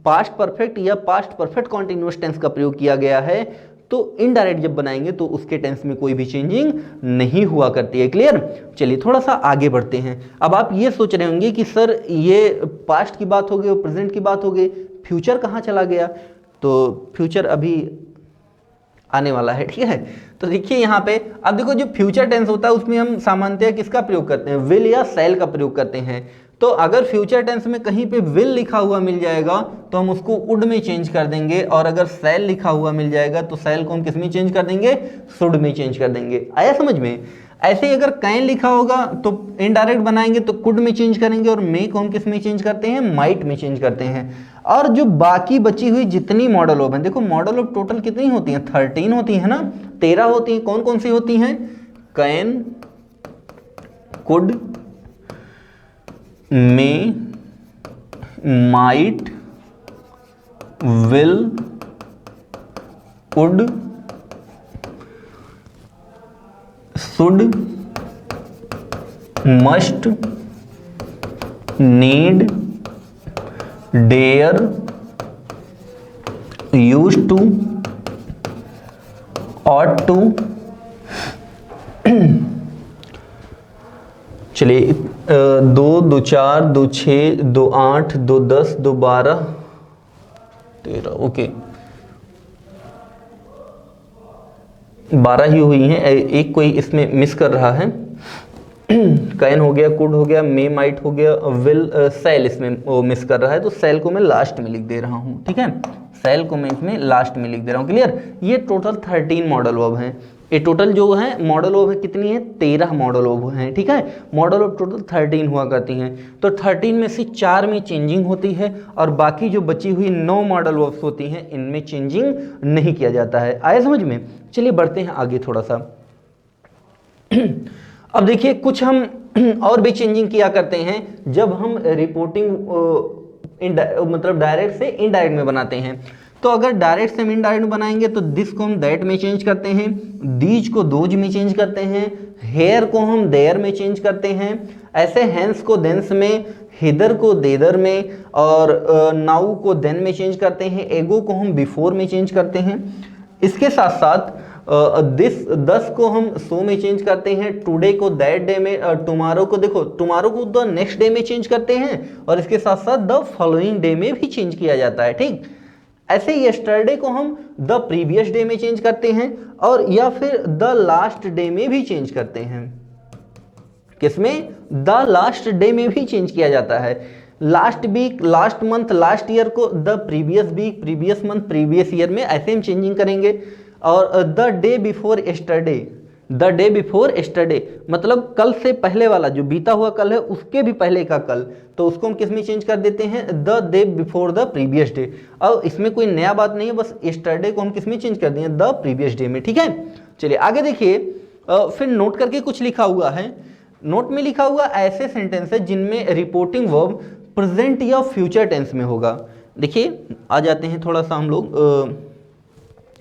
पास्ट परफेक्ट या पास्ट परफेक्ट कॉन्टिन्यूअस टेंस का प्रयोग किया गया है, तो इनडायरेक्ट जब बनाएंगे तो उसके टेंस में कोई भी चेंजिंग नहीं हुआ करती है। क्लियर। चलिए थोड़ा सा आगे बढ़ते हैं। अब आप ये सोच रहे होंगे कि सर ये पास्ट की बात हो गई और प्रेजेंट की बात हो गई, फ्यूचर कहाँ चला गया। तो फ्यूचर अभी आने वाला है, ठीक है। तो देखिए यहाँ पे, अब देखो जो फ्यूचर टेंस होता है उसमें हम सामान्यतः किसका प्रयोग करते हैं, विल या शैल का प्रयोग करते हैं। तो अगर फ्यूचर टेंस में कहीं पे विल लिखा हुआ मिल जाएगा तो हम उसको वुड में चेंज कर देंगे, और अगर शैल लिखा हुआ मिल जाएगा तो शैल को हम किस में चेंज कर देंगे, शुड में चेंज कर देंगे। आया समझ में। ऐसे ही अगर कैन लिखा होगा तो इनडायरेक्ट बनाएंगे तो कुड में चेंज करेंगे, और मे को हम किस में चेंज करते हैं, माइट में चेंज करते हैं। और जो बाकी बची हुई जितनी मॉडल ऑफ है, देखो मॉडल ऑफ टोटल कितनी होती हैं, 13 होती है ना, 13 होती हैं। कौन कौन सी होती हैं, can, could, may, might, will, would, should, must, need, dare, used to, ought to. चलिए 2, 2, 4, 2, 6, 2, 8, 2, 10, 2, 12, 13, ओके 12 ही हुई हैं। एक कोई इसमें मिस कर रहा है। कैन हो गया, कुड हो गया, मे, माइट हो गया, विल, सेल इसमें वो मिस कर रहा है, तो सेल को मैं लास्ट में लिख दे रहा हूँ, ठीक है। सेल को मैं इसमें लास्ट में लिख दे रहा हूँ। क्लियर। ये टोटल 13 मॉडल वर्ब हैं। ये टोटल जो है मॉडल वर्ब कितनी है, 13 मॉडल वर्ब हैं, ठीक है। मॉडल वर्ब टोटल 13 हुआ करती हैं। तो 13 में से 4 में चेंजिंग होती है, और बाकी जो बची हुई 9 मॉडल वर्ब्स होती हैं इनमें चेंजिंग नहीं किया जाता है। आया समझ में। चलिए बढ़ते हैं आगे थोड़ा सा। अब देखिए कुछ हम और भी चेंजिंग किया करते हैं जब हम रिपोर्टिंग मतलब डायरेक्ट से इनडायरेक्ट में बनाते हैं। तो अगर डायरेक्ट से हम इनडायरेक्ट में बनाएंगे तो दिस को हम दैट में चेंज करते हैं, दीज को दोज में चेंज करते हैं, हेयर को हम देयर में चेंज करते हैं, ऐसे हैंस को देंस में, हिदर को देदर में, और नाउ को देन में चेंज करते हैं, एगो को हम बिफोर में चेंज करते हैं। इसके साथ साथ दिस, दस को हम सो में चेंज करते हैं, टुडे को दैट डे में, टुमारो को देखो टुमारो को द नेक्स्ट डे में चेंज करते हैं, और इसके साथ साथ द फॉलोइंग डे में भी चेंज किया जाता है, ठीक। ऐसे ही यस्टरडे को हम द प्रीवियस डे में चेंज करते हैं, और या फिर द लास्ट डे में भी चेंज करते हैं। किसमें, द लास्ट डे में भी चेंज किया जाता है। Last week, last month, last year को the previous week, previous month, previous year में ऐसे हम चेंजिंग करेंगे। और the day before yesterday, the day before yesterday मतलब कल से पहले वाला जो बीता हुआ कल है उसके भी पहले का कल, तो उसको हम किस में चेंज कर देते हैं, the day before the previous day. अब इसमें कोई नया बात नहीं है, बस यस्टरडे को हम किस में चेंज कर देंगे, द प्रीवियस डे में, ठीक है। चलिए आगे देखिए। फिर नोट करके कुछ लिखा हुआ है। नोट में लिखा हुआ ऐसे सेंटेंस है जिनमें रिपोर्टिंग वर्ब प्रेजेंट या फ्यूचर टेंस में होगा। देखिए आ जाते हैं थोड़ा सा हम लोग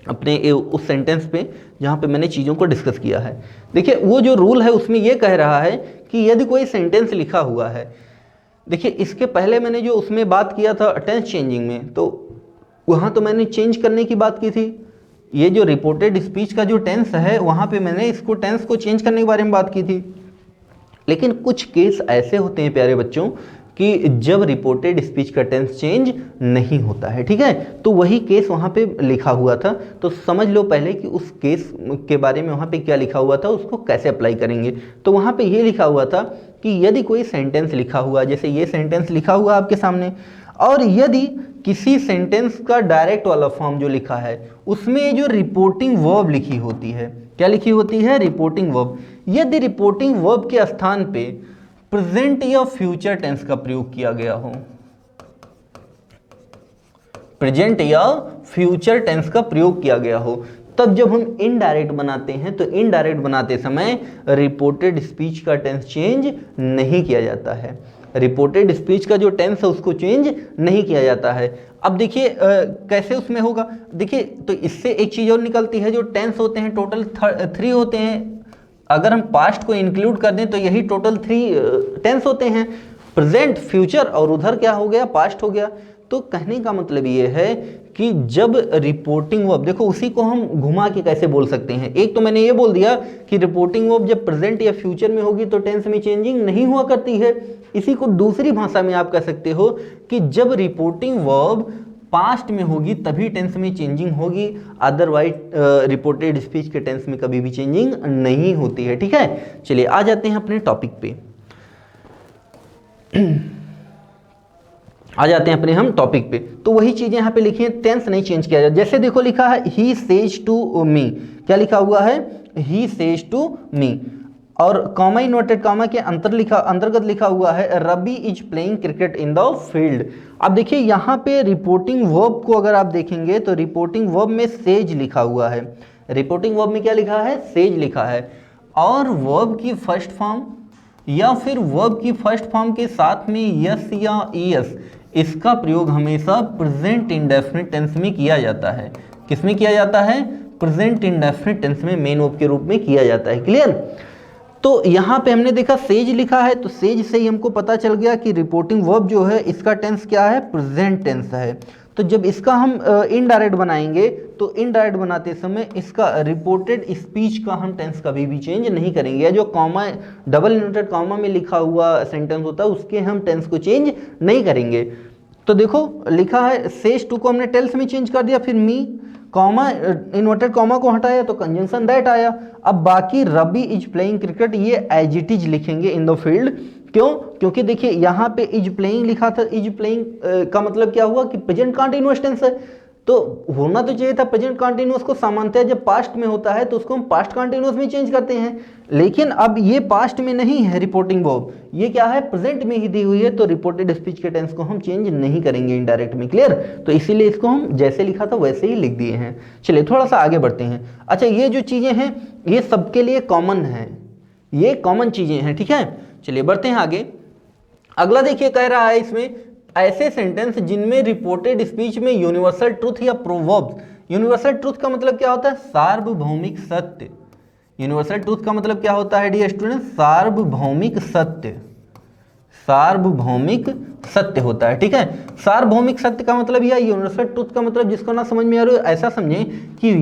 अपने उस सेंटेंस पे जहाँ पे मैंने चीज़ों को डिस्कस किया है। देखिए वो जो रूल है उसमें ये कह रहा है कि यदि कोई सेंटेंस लिखा हुआ है, देखिए इसके पहले मैंने जो उसमें बात किया था टेंस चेंजिंग में, तो वहाँ तो मैंने चेंज करने की बात की थी। ये जो रिपोर्टेड स्पीच का जो टेंस है वहाँ पे मैंने इसको टेंस को चेंज करने के बारे में बात की थी। लेकिन कुछ केस ऐसे होते हैं प्यारे बच्चों कि जब रिपोर्टेड स्पीच का टेंस चेंज नहीं होता है, ठीक है, तो वही केस वहाँ पे लिखा हुआ था। तो समझ लो पहले कि उस केस के बारे में वहाँ पे क्या लिखा हुआ था, उसको कैसे अप्लाई करेंगे। तो वहाँ पे ये लिखा हुआ था कि यदि कोई सेंटेंस लिखा हुआ, जैसे ये सेंटेंस लिखा हुआ आपके सामने, और यदि किसी सेंटेंस का डायरेक्ट वाला फॉर्म जो लिखा है उसमें जो रिपोर्टिंग वर्ब लिखी होती है, क्या लिखी होती है, रिपोर्टिंग वर्ब, यदि रिपोर्टिंग वर्ब के स्थान पे प्रेजेंट या फ्यूचर टेंस का प्रयोग किया गया हो, प्रेजेंट या फ्यूचर टेंस का प्रयोग किया गया हो, तब जब हम इनडायरेक्ट बनाते हैं तो इनडायरेक्ट बनाते समय रिपोर्टेड स्पीच का टेंस चेंज नहीं किया जाता है। रिपोर्टेड स्पीच का जो टेंस है उसको चेंज नहीं किया जाता है। अब देखिए कैसे उसमें होगा, देखिए तो इससे एक चीज़ और निकलती है, जो टेंस होते हैं टोटल 3 होते हैं। अगर हम पास्ट को इंक्लूड कर दें तो यही टोटल 3 टेंस होते हैं, प्रेजेंट, फ्यूचर और उधर क्या हो गया, पास्ट हो गया। तो कहने का मतलब ये है कि जब रिपोर्टिंग वर्ब, देखो उसी को हम घुमा के कैसे बोल सकते हैं, एक तो मैंने ये बोल दिया कि रिपोर्टिंग वर्ब जब प्रेजेंट या फ्यूचर में होगी तो टेंस में चेंजिंग नहीं हुआ करती है। इसी को दूसरी भाषा में आप कह सकते हो कि जब रिपोर्टिंग वर्ब पास्ट में होगी तभी टेंस में चेंजिंग होगी, अदरवाइज रिपोर्टेड स्पीच के टेंस में कभी भी चेंजिंग नहीं होती है, ठीक है। चलिए आ जाते हैं अपने टॉपिक पे, आ जाते हैं अपने हम टॉपिक पे। तो वही चीजें यहाँ पे लिखी हैं, टेंस नहीं चेंज किया जाए। जैसे देखो लिखा है ही सेज टू मी, क्या लिखा हुआ है, ही सेज टू मी, और कॉमा इन्वर्टेड कॉमा के अंतर्गत लिखा हुआ है Ravi is playing cricket in the field. अब देखिए यहाँ पे रिपोर्टिंग वर्ब को अगर आप देखेंगे तो रिपोर्टिंग वर्ब में सेज लिखा हुआ है, रिपोर्टिंग वर्ब में क्या लिखा है, सेज लिखा है, और वर्ब की फर्स्ट फॉर्म या फिर वर्ब की फर्स्ट फॉर्म के साथ में यस या ईएस, इसका प्रयोग हमेशा प्रेजेंट इंडेफिनिट टेंस में किया जाता है। किस में किया जाता है, प्रेजेंट इंडेफिनिट टेंस में मेन वर्ब के रूप में किया जाता है। क्लियर। तो यहाँ पे हमने देखा सेज लिखा है, तो सेज से ही हमको पता चल गया कि रिपोर्टिंग वर्ब जो है इसका टेंस क्या है, प्रेजेंट टेंस है। तो जब इसका हम इनडायरेक्ट बनाएंगे तो इनडायरेक्ट बनाते समय इसका रिपोर्टेड स्पीच का हम टेंस कभी भी चेंज नहीं करेंगे, या जो कॉमा डबल इन्वर्टेड कॉमा में लिखा हुआ सेंटेंस होता है उसके हम टेंस को चेंज नहीं करेंगे। तो देखो लिखा है सेज टू को हमने टेल्स में चेंज कर दिया, फिर मी कॉमा इन्वर्टेड कॉमा को हटाया तो कंजंक्शन दैट आया। अब बाकी रवि इज प्लेइंग क्रिकेट ये एज इट इज लिखेंगे इन द फील्ड, क्यों, क्योंकि देखिए यहाँ पे इज प्लेइंग लिखा था, इज प्लेइंग का मतलब क्या हुआ कि प्रेजेंट कंटीन्यूअस टेंस है, तो होना तो चाहिए था प्रेजेंट कंटीन्यूअस को, सामान्यतः जब पास्ट में होता है तो उसको हम पास्ट कंटीन्यूअस में चेंज करते हैं, लेकिन अब ये पास्ट में नहीं है रिपोर्टिंग वर्ब, ये क्या है प्रेजेंट में ही दी हुई है, तो रिपोर्टेड स्पीच के टेंस को हम चेंज नहीं करेंगे इनडायरेक्ट में। क्लियर। तो इसीलिए इसको हम जैसे लिखा था वैसे ही लिख दिए हैं। चलिए थोड़ा सा आगे बढ़ते हैं। अच्छा ये जो चीजें हैं ये सबके लिए कॉमन है, ये कॉमन चीजें हैं, ठीक है। चलिए बढ़ते हैं आगे। अगला देखिए कह रहा है इसमें ऐसे सेंटेंस जिनमें रिपोर्टेड स्पीच में यूनिवर्सल ट्रूथ या प्रोवर्ब्स, यूनिवर्सल ट्रूथ का मतलब क्या होता है, सार्वभौमिक सत्य। यूनिवर्सल ट्रूथ का मतलब क्या होता है डियर स्टूडेंट, सार्वभौमिक सत्य, सार्वभौमिक सत्य होता है, ठीक है। सार्वभौमिक सत्य का मतलब या यूनिवर्सल ट्रूथ का मतलब, जिसको ना समझ में आ रहा है ऐसा समझें कि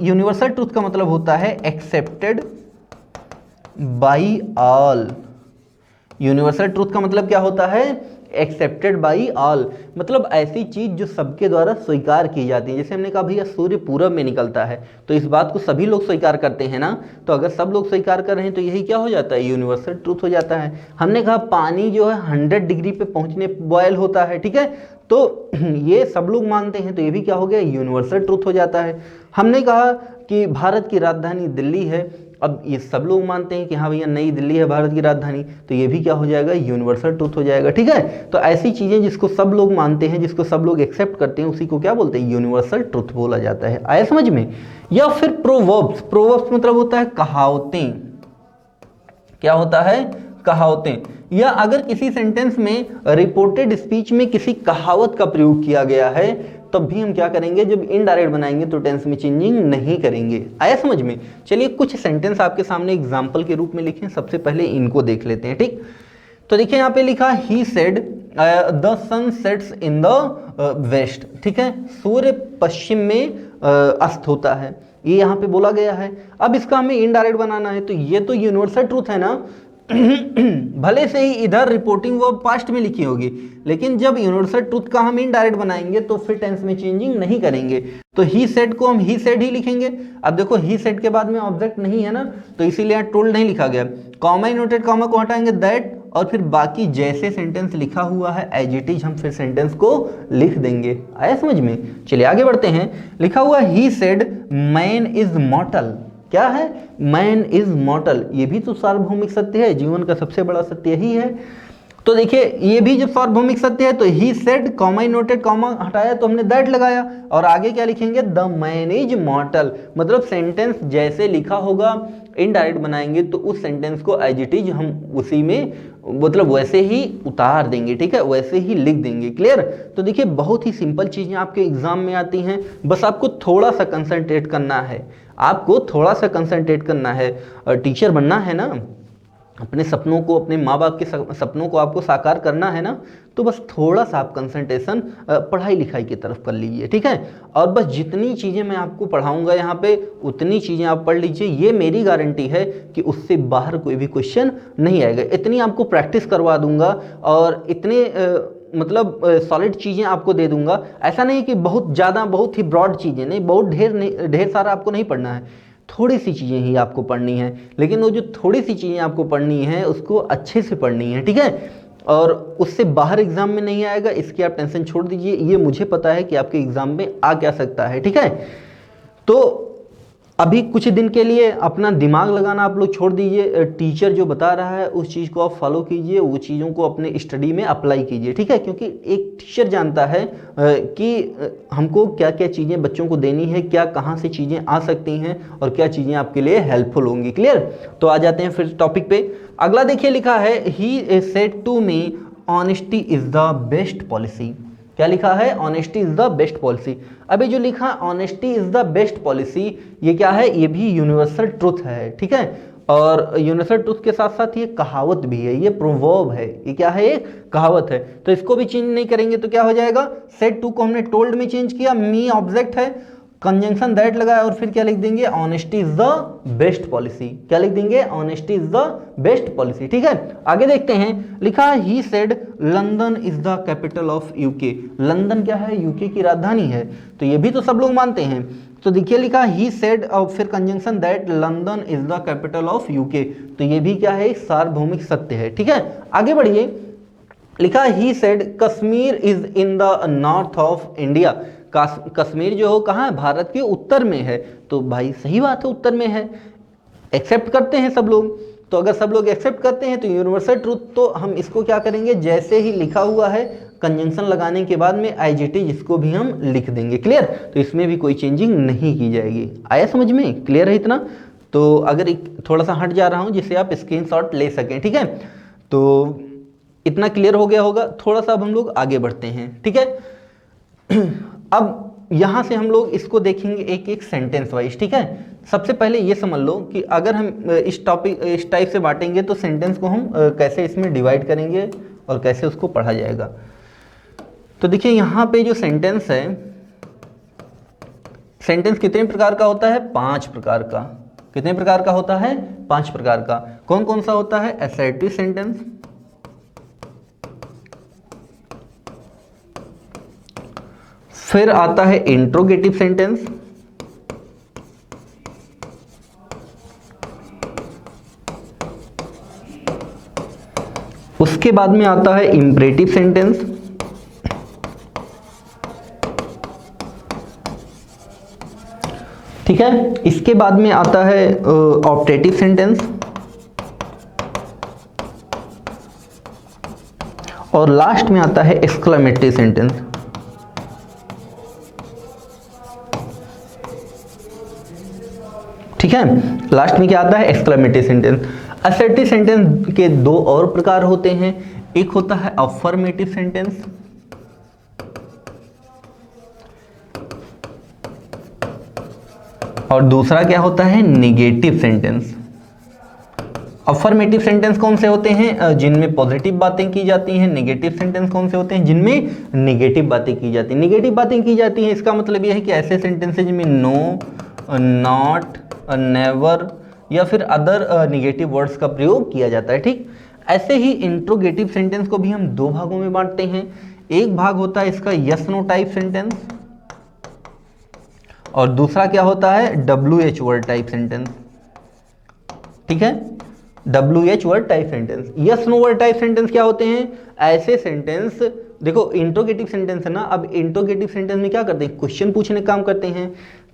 यूनिवर्सल ट्रूथ का मतलब होता है accepted by all. Universal truth का मतलब क्या होता है, एक्सेप्टेड बाई ऑल, मतलब ऐसी चीज जो सबके द्वारा स्वीकार की जाती है। जैसे हमने कहा भैया सूर्य पूरब में निकलता है, तो इस बात को सभी लोग स्वीकार करते हैं ना, तो अगर सब लोग स्वीकार कर रहे हैं तो यही क्या हो जाता है, यूनिवर्सल ट्रूथ हो जाता है। हमने कहा पानी जो है 100 डिग्री पे पहुंचने बॉयल होता है, ठीक है, तो ये सब लोग मानते हैं, तो ये भी क्या हो गया, यूनिवर्सल ट्रूथ हो जाता है। हमने कहा कि भारत की राजधानी दिल्ली है, अब ये सब लोग मानते हैं कि हाँ भैया नई दिल्ली है भारत की राजधानी, तो ये भी क्या हो जाएगा, यूनिवर्सल ट्रूथ हो जाएगा, ठीक है। तो ऐसी चीजें जिसको सब लोग मानते हैं, जिसको सब लोग एक्सेप्ट करते हैं, उसी को क्या बोलते हैं, यूनिवर्सल ट्रूथ बोला जाता है। आया समझ में। या फिर प्रोवर्ब्स, प्रोवर्ब्स मतलब होता है कहावतें, क्या होता है, कहावतें। या अगर किसी सेंटेंस में रिपोर्टेड स्पीच में किसी कहावत का प्रयोग किया गया है तब भी हम क्या करेंगे, जब इनडायरेक्ट बनाएंगे तो टेंस में चेंजिंग नहीं करेंगे। आया समझ में। चलिए कुछ सेंटेंस आपके सामने एग्जांपल के रूप में लिखें, सबसे पहले इनको देख लेते हैं, ठीक। तो देखिए यहाँ पे लिखा he said the sun sets in the west, ठीक है, सूर्य पश्चिम में अस्त होता है, ये यहाँ पे बोला गया है। अब इसका हमें इनडायरेक्ट बनाना है, तो ये तो यूनिवर्सल ट्रूथ है ना भले से ही इधर रिपोर्टिंग वो पास्ट में लिखी होगी, लेकिन जब यूनिवर्सल ट्रूथ का हम इनडायरेक्ट बनाएंगे तो फिर टेंस में चेंजिंग नहीं करेंगे, तो ही सेड को हम ही सेड ही लिखेंगे। अब देखो ही सेड के बाद में ऑब्जेक्ट नहीं है ना, तो इसीलिए यहाँ टोल्ड नहीं लिखा गया, कॉमा इनवर्टेड कॉमा को हटाएंगे दैट, और फिर बाकी जैसे सेंटेंस लिखा हुआ है एज इट इज हम फिर सेंटेंस को लिख देंगे। आया समझ में? चलिए आगे बढ़ते हैं। लिखा हुआ ही सेड मैन इज मॉर्टल, क्या है? मैन इज मॉर्टल, ये भी तो सार्वभौमिक सत्य है, जीवन का सबसे बड़ा सत्य ही है। तो देखिए ये भी जब सार्वभौमिक सत्य है तो he said comma inverted comma हटाया तो हमने दैट लगाया, और आगे क्या लिखेंगे? द मैन इज मॉर्टल, मतलब सेंटेंस जैसे लिखा होगा इनडायरेक्ट बनाएंगे तो उस सेंटेंस को एज इट इज हम उसी में मतलब वैसे ही उतार देंगे, ठीक है, वैसे ही लिख देंगे। क्लियर? तो देखिए बहुत ही सिंपल चीजें आपके एग्जाम में आती हैं, बस आपको थोड़ा सा कंसंट्रेट करना है, आपको थोड़ा सा कंसंट्रेट करना है। टीचर बनना है ना, अपने सपनों को, अपने माँ बाप के सपनों को आपको साकार करना है ना, तो बस थोड़ा सा आप कंसंट्रेशन पढ़ाई लिखाई की तरफ कर लीजिए, ठीक है। और बस जितनी चीज़ें मैं आपको पढ़ाऊंगा यहाँ पे उतनी चीज़ें आप पढ़ लीजिए, ये मेरी गारंटी है कि उससे बाहर कोई भी क्वेश्चन नहीं आएगा। इतनी आपको प्रैक्टिस करवा दूंगा और इतने मतलब सॉलिड चीज़ें आपको दे दूंगा। ऐसा नहीं कि बहुत ज़्यादा बहुत ही ब्रॉड चीज़ें नहीं, बहुत ढेर सारा आपको नहीं पढ़ना है, थोड़ी सी चीज़ें ही आपको पढ़नी है, लेकिन वो जो थोड़ी सी चीज़ें आपको पढ़नी है उसको अच्छे से पढ़नी है, ठीक है, और उससे बाहर एग्जाम में नहीं आएगा, इसकी आप टेंशन छोड़ दीजिए। ये मुझे पता है कि आपके एग्जाम में आ क्या सकता है, ठीक है। तो अभी कुछ दिन के लिए अपना दिमाग लगाना आप लोग छोड़ दीजिए, टीचर जो बता रहा है उस चीज़ को आप फॉलो कीजिए, वो चीज़ों को अपने स्टडी में अप्लाई कीजिए, ठीक है, क्योंकि एक टीचर जानता है कि हमको क्या क्या चीज़ें बच्चों को देनी है, क्या कहाँ से चीज़ें आ सकती हैं और क्या चीज़ें आपके लिए हेल्पफुल होंगी। क्लियर? तो आ जाते हैं फिर टॉपिक पे। अगला देखिए लिखा है he said to me honesty is the best policy. क्या लिखा है? Honesty is the best policy. अभी जो लिखा honesty is the best policy, ये क्या है? ये भी यूनिवर्सल ट्रुथ है, ठीक है, और यूनिवर्सल ट्रुथ के साथ साथ ये कहावत भी है, ये प्रोवर्ब है, ये क्या है? ये कहावत है। तो इसको भी चेंज नहीं करेंगे तो क्या हो जाएगा? सेड टू को हमने टोल्ड में चेंज किया, मी ऑब्जेक्ट है, कंजंक्शन दैट लगाया और फिर क्या लिख देंगे? Honesty is the best policy. क्या लिख देंगे? Honesty is the best policy, ठीक है। आगे देखते हैं, लिखा है he said London is the capital of UK. London क्या है? यूके की राजधानी है, तो ये भी तो सब लोग मानते हैं। तो देखिए लिखा ही सेड और फिर conjunction that London is the capital of UK, तो ये भी क्या है? सार्वभौमिक सत्य है, ठीक है। आगे बढ़िए, लिखा he said Kashmir is in the north of India. Kashmir जो हो कहाँ है? भारत के उत्तर में है, तो भाई सही बात है, उत्तर में है, एक्सेप्ट करते हैं सब लोग। तो अगर सब लोग एक्सेप्ट करते हैं तो यूनिवर्सल ट्रूथ, तो हम इसको क्या करेंगे? जैसे ही लिखा हुआ है कंजंक्शन लगाने के बाद में एज इट इज इसको भी हम लिख देंगे। क्लियर? तो इसमें भी कोई चेंजिंग नहीं की जाएगी। आया समझ में? क्लियर है इतना? तो अगर थोड़ा सा हट जा रहा हूँ जिससे आप स्क्रीनशॉट ले सकें, ठीक है, तो इतना क्लियर हो गया होगा। थोड़ा सा अब हम लोग आगे बढ़ते हैं, ठीक है। अब यहाँ से हम लोग इसको देखेंगे एक एक सेंटेंस वाइज, ठीक है। सबसे पहले ये समझ लो कि अगर हम इस टाइप से बांटेंगे तो सेंटेंस को हम कैसे इसमें डिवाइड करेंगे और कैसे उसको पढ़ा जाएगा। तो देखिए यहाँ पे जो सेंटेंस है, सेंटेंस कितने प्रकार का होता है? 5 प्रकार का। कितने प्रकार का होता है? 5 प्रकार का। कौन कौन सा होता है? असर्टिव सेंटेंस, फिर आता है इंट्रोगेटिव सेंटेंस, उसके बाद में आता है इंपरेटिव सेंटेंस, ठीक है, इसके बाद में आता है ऑप्टेटिव सेंटेंस, और लास्ट में आता है एक्सक्लेमेटरी सेंटेंस। ठीक है, लास्ट में क्या आता है? Exclamatory sentence. असर्टिव सेंटेंस के 2 और प्रकार होते हैं, एक होता है अफर्मेटिव सेंटेंस और दूसरा क्या होता है? Negative sentence. अफर्मेटिव सेंटेंस कौन से होते हैं? जिनमें पॉजिटिव बातें की जाती हैं। नेगेटिव सेंटेंस कौन से होते हैं? जिनमें नेगेटिव बातें की जाती हैं। नेगेटिव बातें की जाती हैं इसका मतलब यह है कि ऐसे सेंटेंसेज में नो, नॉट, नेवर या फिर अदर नेगेटिव वर्ड्स का प्रयोग किया जाता है। ठीक, ऐसे ही इंट्रोगेटिव सेंटेंस को भी हम दो भागों में बांटते हैं। एक भाग होता है इसका यस नो टाइप सेंटेंस और दूसरा क्या होता है? WH word type sentence. ठीक है, WH word type sentence. Yes no word type sentence क्या होते हैं? ऐसे सेंटेंस, देखो इंट्रोगेटिव सेंटेंस है ना, अब इंट्रोगेटिव सेंटेंस में क्या करते हैं? क्वेश्चन पूछने का काम करते हैं।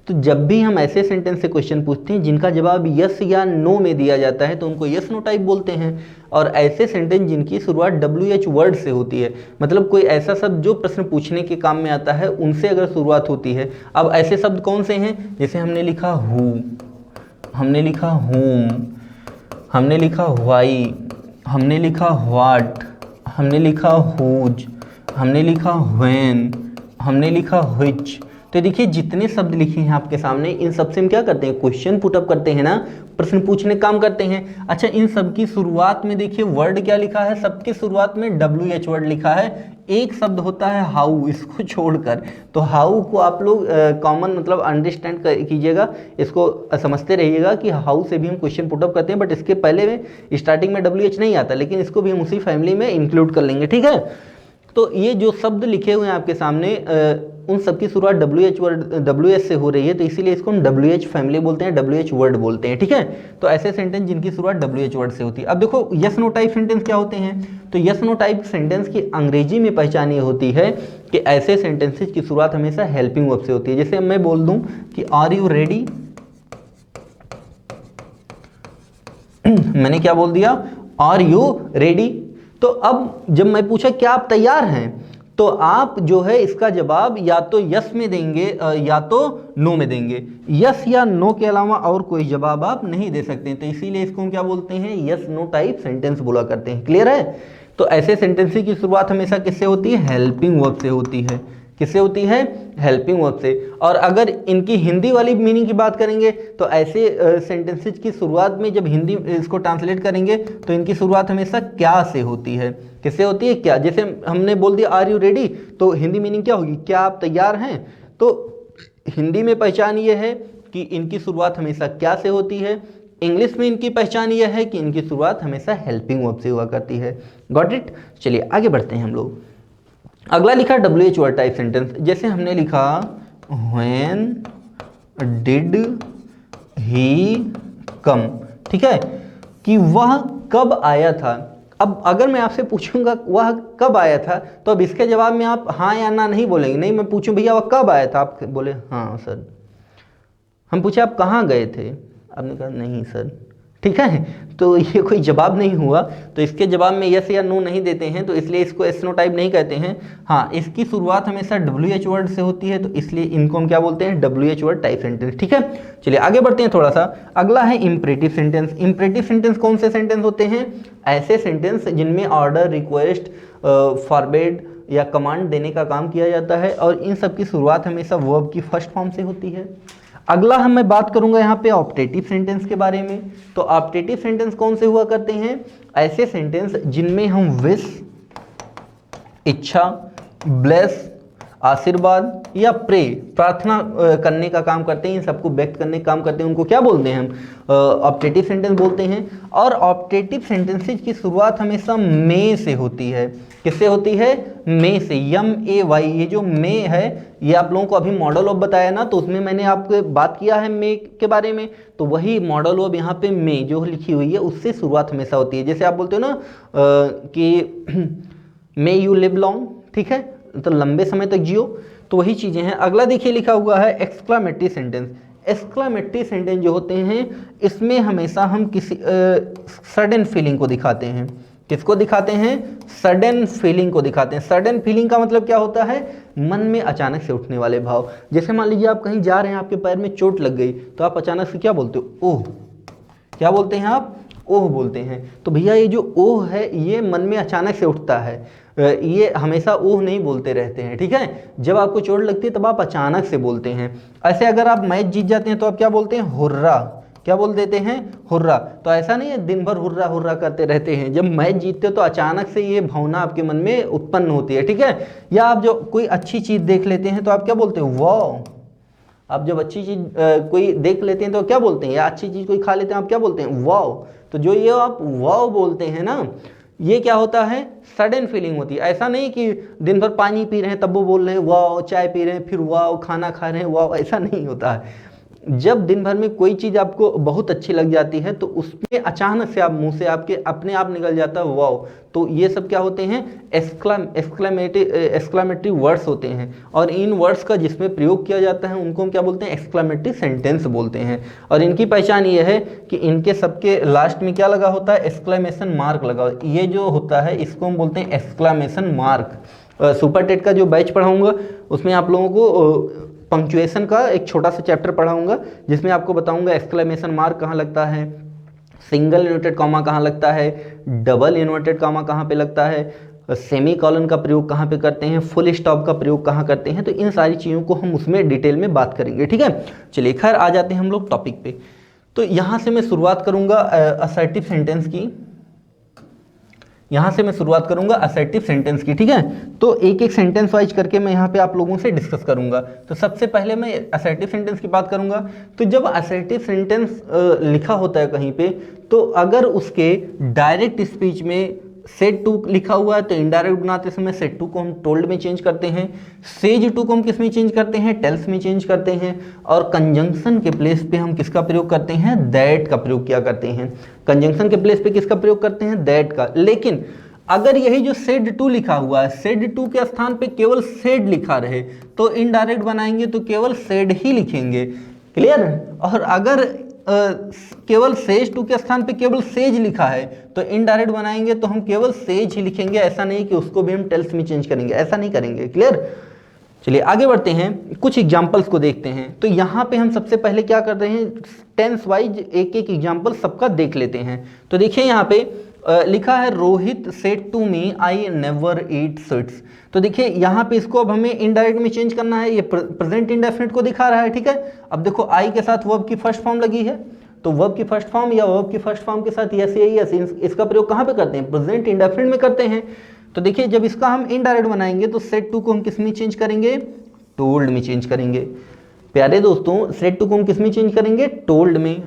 तो जब भी हम ऐसे सेंटेंस से क्वेश्चन पूछते हैं जिनका जवाब यस या नो में दिया जाता है तो उनको यस नो टाइप बोलते हैं। और ऐसे सेंटेंस जिनकी शुरुआत WH वर्ड से होती है, मतलब कोई ऐसा शब्द जो प्रश्न पूछने के काम में आता है उनसे अगर शुरुआत होती है। अब ऐसे शब्द कौन से हैं? जैसे हमने लिखा हु, हमने लिखा होम, हमने लिखा व्हाई, हमने लिखा व्हाट, हमने लिखा हुज, हमने लिखा व्हेन, हमने लिखा व्हिच। तो देखिए जितने शब्द लिखे हैं आपके सामने, इन सब से हम क्या करते हैं? क्वेश्चन पुटअप करते हैं ना, प्रश्न पूछने काम करते हैं। अच्छा, इन सब की शुरुआत में देखिए वर्ड क्या लिखा है? सबके शुरुआत में WH वर्ड लिखा है। एक शब्द होता है हाउ, इसको छोड़कर। तो हाउ को आप लोग कॉमन मतलब अंडरस्टैंड कीजिएगा, इसको समझते रहिएगा कि हाउ से भी हम क्वेश्चन पुटअप करते हैं, बट इसके पहले में स्टार्टिंग में WH नहीं आता, लेकिन इसको भी हम उसी फैमिली में इंक्लूड कर लेंगे। ठीक है, तो ये जो शब्द लिखे हुए हैं आपके सामने, उन सब की शुरुआत WH से हो रही है, तो इसीलिए इसको हम WH फैमिली बोलते हैं, WH वर्ड बोलते हैं। ठीक है, तो ऐसे सेंटेंस जिनकी शुरुआत WH वर्ड से होती है। अब देखो यस नो टाइप सेंटेंस क्या होते हैं? तो यस नो टाइप सेंटेंस की अंग्रेजी में पहचान ये होती है कि ऐसे सेंटेंसेज की शुरुआत हमेशा हेल्पिंग वर्ब से होती है। जैसे मैं बोल दूं कि आर यू रेडी, मैंने क्या बोल दिया? Are you ready. तो अब जब मैं पूछा क्या आप तैयार हैं, तो आप जो है इसका जवाब या तो यस में देंगे या तो नो में देंगे। यस या नो के अलावा और कोई जवाब आप नहीं दे सकते, तो इसीलिए इसको हम क्या बोलते हैं? यस नो टाइप सेंटेंस बोला करते हैं। क्लियर है? तो ऐसे सेंटेंस की शुरुआत हमेशा किससे होती है? हेल्पिंग वर्ब से होती है। किससे होती है? हेल्पिंग वर्ब से। और अगर इनकी हिंदी वाली मीनिंग की बात करेंगे तो ऐसे सेंटेंसेज की शुरुआत में जब हिंदी इसको ट्रांसलेट करेंगे तो इनकी शुरुआत हमेशा क्या से होती है। किससे होती है? क्या। जैसे हमने बोल दिया आर यू रेडी, तो हिंदी मीनिंग क्या होगी? क्या आप तैयार हैं। तो हिंदी में पहचान ये है कि इनकी शुरुआत हमेशा क्या से होती है। इंग्लिश में इनकी पहचान यह है कि इनकी शुरुआत हमेशा हेल्पिंग वर्ब से हुआ करती है। Got it? चलिए आगे बढ़ते हैं हम लोग। अगला लिखा WH वर्ड टाइप सेंटेंस। जैसे हमने लिखा व्हेन डिड ही कम, ठीक है, कि वह कब आया था। अब अगर मैं आपसे पूछूंगा वह कब आया था, तो अब इसके जवाब में आप हाँ या ना नहीं बोलेंगे। नहीं, मैं पूछूं भैया वह कब आया था, आप बोले हाँ सर। हम पूछे आप कहाँ गए थे, आपने कहा नहीं सर। ठीक है, तो ये कोई जवाब नहीं हुआ, तो इसके जवाब में यस या नो नहीं देते हैं, तो इसलिए इसको एस नो टाइप नहीं कहते हैं। हाँ, इसकी शुरुआत हमेशा WH वर्ड से होती है, तो इसलिए इनको हम क्या बोलते हैं? WH word type sentence. ठीक है, चलिए आगे बढ़ते हैं थोड़ा सा। अगला है इंपरेटिव सेंटेंस। इंपरेटिव सेंटेंस कौन से सेंटेंस होते हैं? ऐसे सेंटेंस जिनमें ऑर्डर, रिक्वेस्ट, फॉरबिड या कमांड देने का काम किया जाता है, और इन सब की शुरुआत हमेशा वर्ब की फर्स्ट फॉर्म से होती है। अगला मैं बात करूंगा यहाँ पे ऑप्टेटिव सेंटेंस के बारे में। तो ऑप्टेटिव सेंटेंस कौन से हुआ करते हैं? ऐसे सेंटेंस जिनमें हम विश, इच्छा, ब्लेस, आशीर्वाद या प्रे, प्रार्थना करने का काम करते हैं, इन सबको व्यक्त करने का काम करते हैं, उनको क्या बोलते हैं? हम ऑप्टेटिव सेंटेंस बोलते हैं। और ऑप्टेटिव सेंटेंसेज की शुरुआत हमेशा मे से होती है। किससे होती है? मे से, MAY। ये जो मे है, ये आप लोगों को अभी मॉडल ऑफ बताया ना, तो उसमें मैंने आपको बात किया है मे के बारे में, तो वही मॉडल ऑफ यहाँ पे मे जो लिखी हुई है उससे शुरुआत हमेशा होती है। जैसे आप बोलते हो ना कि मे यू लिव लॉन्ग, ठीक है, तो लंबे समय तक जियो, तो वही चीज़ें हैं। अगला देखिए लिखा हुआ है एक्सक्लामेटरी सेंटेंस। एक्सक्लामेटरी सेंटेंस जो होते हैं, इसमें हमेशा हम किसी सडन फीलिंग को दिखाते हैं। किसको दिखाते हैं? सडन फीलिंग को दिखाते हैं। सडन फीलिंग का मतलब क्या होता है? मन में अचानक से उठने वाले भाव। जैसे मान लीजिए आप कहीं जा रहे हैं, आपके पैर में चोट लग गई, तो आप अचानक से क्या बोलते हो? ओह। क्या बोलते हैं आप? ओह बोलते हैं। तो भैया ये जो ओह है, ये मन में अचानक से उठता है, ये हमेशा ओह नहीं बोलते रहते हैं। ठीक है, जब आपको चोट लगती है तब आप अचानक से बोलते हैं। ऐसे अगर आप मैच जीत जाते हैं तो आप क्या बोलते हैं? हुर्रा। क्या बोल देते हैं, हुर्रा। तो ऐसा नहीं है दिन भर हुर्रा हुर्रा करते रहते हैं, जब मैच जीतते हो तो अचानक से ये भावना आपके मन में उत्पन्न होती है, ठीक है। या आप जो कोई अच्छी चीज़ देख लेते हैं तो आप क्या बोलते हो, वाह। आप जब अच्छी चीज़ कोई देख लेते हैं तो क्या बोलते हैं, या अच्छी चीज़ कोई खा लेते हैं आप क्या बोलते हैं, वाह। तो जो ये आप वाह बोलते हैं ना, ये क्या होता है, सडन फीलिंग होती है। ऐसा नहीं कि दिन भर पानी पी रहे हैं तब वो बोल रहे हैं वाह, चाय पी रहे हैं फिर वाह, खाना खा रहे हैं वाह, ऐसा नहीं होता है। जब दिन भर में कोई चीज़ आपको बहुत अच्छी लग जाती है तो उसमें अचानक से आप मुंह से आपके अपने आप निकल जाता है वाओ। तो ये सब क्या होते हैं, एक्सक्लामेटरी वर्ड्स होते हैं। और इन वर्ड्स का जिसमें प्रयोग किया जाता है उनको हम क्या बोलते हैं, एक्सक्लामेटरी सेंटेंस बोलते हैं। और इनकी पहचान ये है कि इनके सबके लास्ट में क्या लगा होता है, एक्सक्लामेशन मार्क लगा। ये जो होता है इसको हम बोलते हैं एक्सक्लामेशन मार्क। सुपर टेट का जो बैच पढ़ाऊंगा उसमें आप लोगों को पंक्चुएशन का एक छोटा सा चैप्टर पढ़ाऊंगा, जिसमें आपको बताऊंगा एक्सक्लेमेशन मार्क कहाँ लगता है, सिंगल इन्वर्टेड कॉमा कहाँ लगता है, डबल इन्वर्टेड कॉमा कहाँ पे लगता है, सेमी कॉलन का प्रयोग कहाँ पे करते हैं, फुल स्टॉप का प्रयोग कहाँ करते हैं। तो इन सारी चीज़ों को हम उसमें डिटेल में बात करेंगे, ठीक है। चलिए खैर आ जाते हैं हम लोग टॉपिक पे। तो यहाँ से मैं शुरुआत करूँगा असर्टिव सेंटेंस की, यहाँ से मैं शुरुआत करूंगा असर्टिव सेंटेंस की, ठीक है। तो एक एक सेंटेंस वाइज करके मैं यहाँ पे आप लोगों से डिस्कस करूंगा। तो सबसे पहले मैं असर्टिव सेंटेंस की बात करूंगा। तो जब असर्टिव सेंटेंस लिखा होता है कहीं पे, तो अगर उसके डायरेक्ट स्पीच में सेड टू लिखा हुआ है तो इनडायरेक्ट बनाते समय सेड टू को हम टोल्ड में चेंज करते हैं, सेज टू को हम किस में चेंज करते हैं, टेल्स में चेंज करते हैं। और कंजंक्शन के प्लेस पे हम किसका प्रयोग करते हैं, दैट का प्रयोग किया करते हैं। कंजंक्शन के प्लेस पे किसका प्रयोग करते हैं, दैट का। लेकिन अगर यही जो सेड टू लिखा हुआ है, सेड टू के स्थान पे केवल सेड लिखा रहे तो इनडायरेक्ट बनाएंगे तो केवल सेड ही लिखेंगे, क्लियर। और अगर केवल सेज टू के स्थान पे केवल सेज लिखा है तो इनडायरेक्ट बनाएंगे तो हम केवल सेज ही लिखेंगे। ऐसा नहीं कि उसको भी हम टेल्स में चेंज करेंगे, ऐसा नहीं करेंगे, क्लियर। चलिए आगे बढ़ते हैं, कुछ एग्जांपल्स को देखते हैं। तो यहाँ पे हम सबसे पहले क्या कर रहे हैं, टेंस वाइज एक एक एग्जांपल सबका देख लेते हैं। तो देखिए यहाँ पे लिखा है Rohit said to me I never eat sweets. तो देखिए यहाँ पे इसको अब हमें इनडायरेक्ट में चेंज करना है, ये प्रेजेंट इंडेफिनिट को दिखा रहा है, ठीक है। अब देखो आई के साथ वर्ब की फर्स्ट फॉर्म लगी है, तो वर्ब की फर्स्ट फॉर्म या वर्ब की फर्स्ट फॉर्म के साथ यस या यस, इसका प्रयोग कहाँ पे करते हैं, प्रेजेंट इंडेफिनिट में करते हैं। तो देखिए जब इसका हम इनडायरेक्ट बनाएंगे तो सेड टू को हम किस में चेंज करेंगे, टोल्ड में चेंज करेंगे। प्यारे दोस्तों सेड टू को हम किस में चेंज करेंगे, टोल्ड में।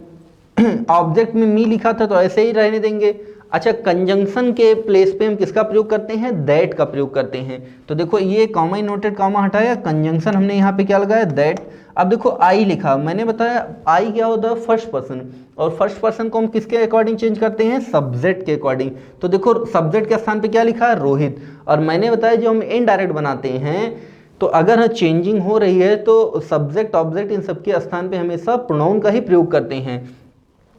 ऑब्जेक्ट में मी लिखा था तो ऐसे ही रहने देंगे। अच्छा, कंजंक्शन के प्लेस पे हम किसका प्रयोग करते हैं, दैट का प्रयोग करते हैं। तो देखो ये कॉमा इनवर्टेड कॉमा हटाया, कंजंक्शन हमने यहाँ पे क्या लगाया, दैट। अब देखो आई लिखा, मैंने बताया आई क्या होता है, फर्स्ट पर्सन। और फर्स्ट पर्सन को हम किसके अकॉर्डिंग चेंज करते हैं, सब्जेक्ट के अकॉर्डिंग। तो देखो सब्जेक्ट के स्थान पे क्या लिखा है, रोहित। और मैंने बताया जो हम इनडायरेक्ट बनाते हैं तो अगर चेंजिंग हो रही है तो सब्जेक्ट ऑब्जेक्ट इन सबके स्थान पे हमेशा प्रोनाउन का ही प्रयोग करते हैं।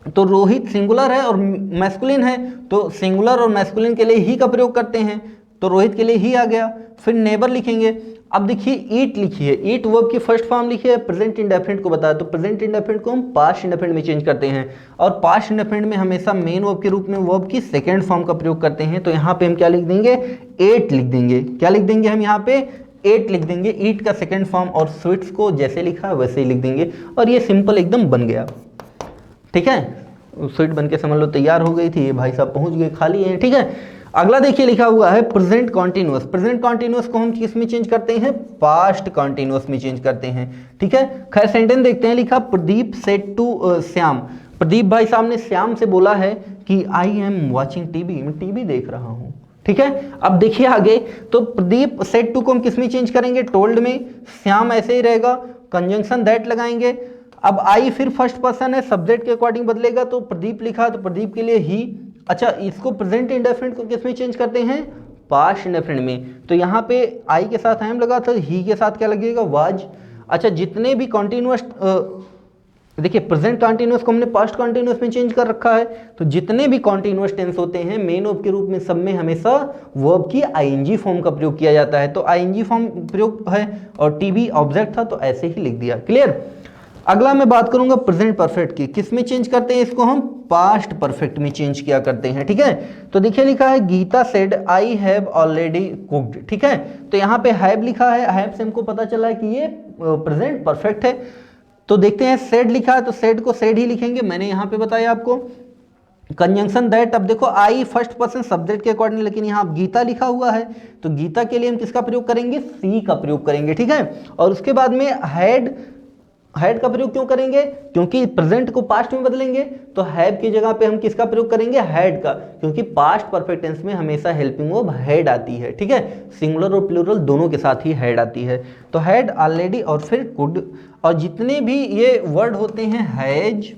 तो रोहित सिंगुलर है और मैस्कुलिन है, तो सिंगुलर और मैस्कुलिन के लिए ही का प्रयोग करते हैं, तो रोहित के लिए ही आ गया। फिर नेबर लिखेंगे। अब देखिए ईट लिखी है, ईट वर्ब की फर्स्ट फॉर्म लिखी है, प्रेजेंट इंडेफिनिट को बताया, तो प्रेजेंट इंडेफिनिट को हम पास्ट इंडेफिनिट में चेंज करते हैं। और पास्ट इंडेफिनिट में हमेशा मेन वर्ब के रूप में वर्ब की सेकेंड फॉर्म का प्रयोग करते हैं। तो यहाँ पे हम क्या लिख देंगे, एट लिख देंगे। क्या लिख देंगे हम यहाँ पे, एट लिख देंगे, ईट का सेकेंड फॉर्म। और स्वीट्स को जैसे लिखा है वैसे ही लिख देंगे और ये सिंपल एकदम बन गया, ठीक है। स्वीट बन के समझ लो तैयार हो गई थी, ये भाई साहब पहुंच गए, खाली है, ठीक है। अगला देखिए लिखा हुआ है प्रेजेंट कॉन्टिन्यूअस। प्रेजेंट कॉन्टिन्यूअस को हम किस में चेंज करते हैं, पास्ट कॉन्टिन्यूअस में चेंज करते हैं, ठीक है। खैर सेंटेंस देखते हैं, लिखा प्रदीप सेड टू श्याम। प्रदीप भाई साहब ने श्याम से बोला है कि आई एम वॉचिंग टीवी, मैं टीवी देख रहा हूँ, ठीक है। अब देखिए आगे, तो प्रदीप सेड टू को हम किस में चेंज करेंगे, टोल्ड में। श्याम ऐसे ही रहेगा, कंजंक्शन दैट लगाएंगे। अब आई फिर फर्स्ट पर्सन है, सब्जेक्ट के अकॉर्डिंग बदलेगा, तो प्रदीप लिखा तो प्रदीप के लिए ही। अच्छा, इसको प्रेजेंट इंडेफिनिट को किस में चेंज करते हैं, पास्ट इंडेफिनिट में। तो यहाँ पे आई के साथ एम लगा था, ही के साथ क्या लगेगा, वाज। अच्छा, जितने भी कॉन्टिन्यूअस, देखिए प्रेजेंट कॉन्टिन्यूअस को हमने पास्ट कॉन्टिन्यूअस में चेंज कर रखा है, तो जितने भी कॉन्टिन्यूअस टेंस होते हैं मेन वर्ब के रूप में सब में हमेशा वर्ब की आईएनजी फॉर्म का प्रयोग किया जाता है। तो आईएनजी फॉर्म प्रयोग है और टीवी ऑब्जेक्ट था तो ऐसे ही लिख दिया, क्लियर। अगला मैं बात करूंगा प्रेजेंट परफेक्ट की, किस में चेंज करते हैं इसको, हम पास्ट परफेक्ट में चेंज किया करते हैं, ठीक है। तो देखिए लिखा है Geeta said I have already cooked, ठीक है। तो यहाँ पे हैव लिखा है, हैव से हमको पता चला है कि ये प्रेजेंट परफेक्ट है। तो देखते हैं सेड लिखा है तो सेड को सेड ही लिखेंगे, मैंने यहाँ पे बताया आपको। कंजंक्शन दैट, अब देखो आई फर्स्ट पर्सन सब्जेक्ट के अकॉर्डिंग, लेकिन यहाँ गीता लिखा हुआ है तो गीता के लिए हम किसका प्रयोग करेंगे, सी का प्रयोग करेंगे, ठीक है। और उसके बाद में हैड, हैड का प्रयोग क्यों करेंगे, क्योंकि प्रेजेंट को पास्ट में बदलेंगे तो हैव की जगह पे हम किसका प्रयोग करेंगे, हैड का, क्योंकि पास्ट परफेक्ट टेंस में हमेशा हेल्पिंग वर्ब हैड आती है, ठीक है। सिंगुलर और प्लूरल दोनों के साथ ही हैड आती है। तो हैड, ऑलरेडी और फिर कुड, और जितने भी ये वर्ड होते हैं हैज,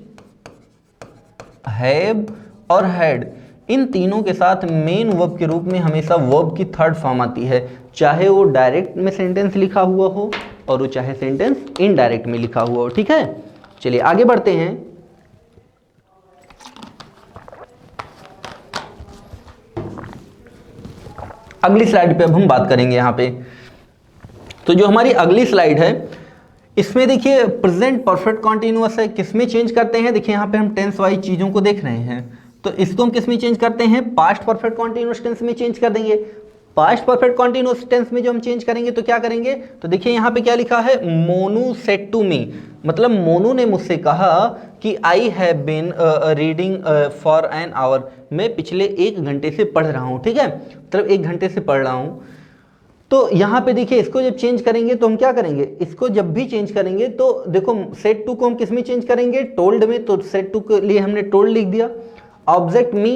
हैव और हैड, इन तीनों के साथ मेन वर्ब के रूप में हमेशा वर्ब की थर्ड फॉर्म आती है, चाहे वो डायरेक्ट में सेंटेंस लिखा हुआ हो और वो चाहे सेंटेंस इनडायरेक्ट में लिखा हुआ हो, ठीक है। चलिए आगे बढ़ते हैं। अगली स्लाइड पे अब हम बात करेंगे यहाँ पे। तो जो हमारी अगली स्लाइड है इसमें देखिए प्रेजेंट परफेक्ट कॉन्टिन्यूअस है, किसमें चेंज करते हैं, देखिए यहाँ पे हम टेंस वाइज चीज़ों को देख रहे हैं, तो इसको हम किसमें चेंज करते हैं, पास्ट परफेक्ट कॉन्टिन्यूअस टेंस में चेंज कर देंगे। पास्ट परफेक्ट कॉन्टिन्यूअस टेंस में जो हम चेंज करेंगे तो क्या करेंगे, तो देखिए यहाँ पे क्या लिखा है, मोनू सेड टू मी, मतलब मोनू ने मुझसे कहा कि I have been reading for an hour, मैं पिछले 1 घंटे से पढ़ रहा हूँ, ठीक है, मतलब 1 घंटे से पढ़ रहा हूँ। तो यहाँ पे देखिए इसको जब चेंज करेंगे तो हम क्या करेंगे, इसको जब भी चेंज करेंगे तो देखो सेड टू को हम किस में चेंज करेंगे, टोल्ड में, तो सेड टू के लिए हमने टोल्ड लिख दिया। ऑब्जेक्ट मी,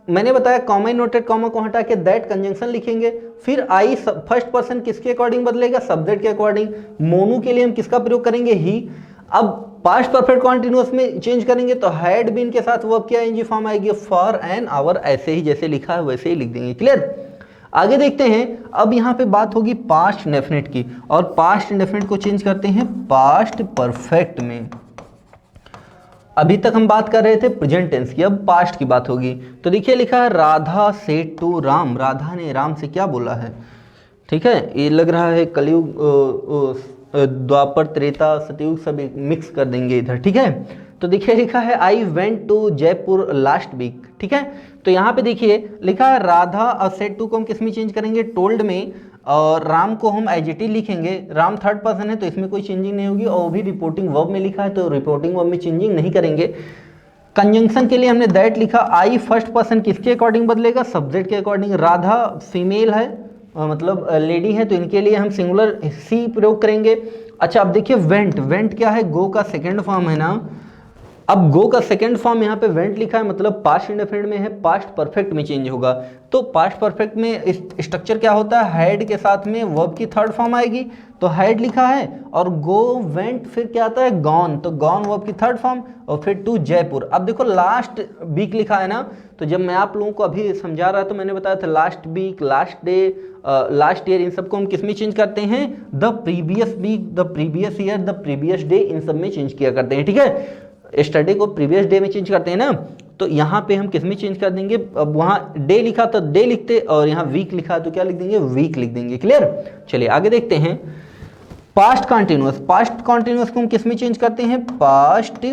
मैंने बताया कॉमा नोटेड कॉमा को हटा के दैट कंजंक्शन लिखेंगे। फिर आई फर्स्ट पर्सन किसके अकॉर्डिंग बदलेगा, सब्जेक्ट के अकॉर्डिंग। मोनू के लिए हम किसका प्रयोग करेंगे, ही। अब पास्ट परफेक्ट कॉन्टिन्यूअस में चेंज करेंगे तो हैड बीन के साथ वर्ब की आईएनजी फॉर्म आएगी, फॉर एन आवर, ऐसे ही जैसे लिखा है वैसे ही लिख देंगे। क्लियर, आगे देखते हैं। अब यहाँ पे बात होगी पास्ट इंडेफिनिट की, और पास्ट इंडेफिनिट को चेंज करते हैं पास्ट परफेक्ट में। अभी तक हम बात कर रहे थे प्रेजेंट टेंस की, अब पास्ट की बात होगी। तो देखिए लिखा है राधा सेड टू राम, राधा ने राम से क्या बोला है, ठीक है। ये लग रहा है कलयुग, द्वापर, त्रेता, सतयुग सब मिक्स कर देंगे इधर, ठीक है। तो देखिए लिखा है I went to Jaipur last week, ठीक है। तो यहाँ पे देखिए लिखा है राधा और सेड टू को हम किस में चेंज करेंगे, टोल्ड में, और राम को हम एडजेक्टिव लिखेंगे। राम थर्ड पर्सन है तो इसमें कोई चेंजिंग नहीं होगी, और वो भी रिपोर्टिंग वर्ब में लिखा है तो रिपोर्टिंग वर्ब में चेंजिंग नहीं करेंगे। कंजंक्शन के लिए हमने दैट लिखा, आई फर्स्ट पर्सन किसके अकॉर्डिंग बदलेगा, सब्जेक्ट के अकॉर्डिंग। राधा फीमेल है, मतलब लेडी है, तो इनके लिए हम सिंगुलर सी प्रयोग करेंगे। अच्छा अब देखिए वेंट, वेंट क्या है, गो का सेकेंड फॉर्म है ना। अब गो का सेकंड फॉर्म यहाँ पे वेंट लिखा है, मतलब पास्ट इंडेफिनिट में है, पास्ट परफेक्ट में चेंज होगा। तो पास्ट परफेक्ट में स्ट्रक्चर क्या होता है, हैड के साथ में वर्ब की थर्ड फॉर्म आएगी, तो हैड लिखा है, और गो वेंट फिर क्या आता है, गॉन, तो गॉन वर्ब की थर्ड फॉर्म, और फिर टू जयपुर। अब देखो लास्ट वीक लिखा है ना, तो जब मैं आप लोगों को अभी समझा रहा तो मैंने बताया था last week, last day, last year, इन सबको हम किस में चेंज करते हैं, the previous week, the previous year, the previous day, इन सब में चेंज किया करते हैं, ठीक है। स्टडी को प्रीवियस डे में चेंज करते हैं ना, तो यहाँ पे हम किस में चेंज कर देंगे, अब वहाँ डे लिखा तो डे लिखते, और यहाँ वीक लिखा तो क्या लिख देंगे, वीक लिख देंगे। क्लियर, चलिए आगे देखते हैं। पास्ट कॉन्टिन्यूअस, पास्ट कॉन्टिन्यूअस को हम किस में चेंज करते हैं, पास्ट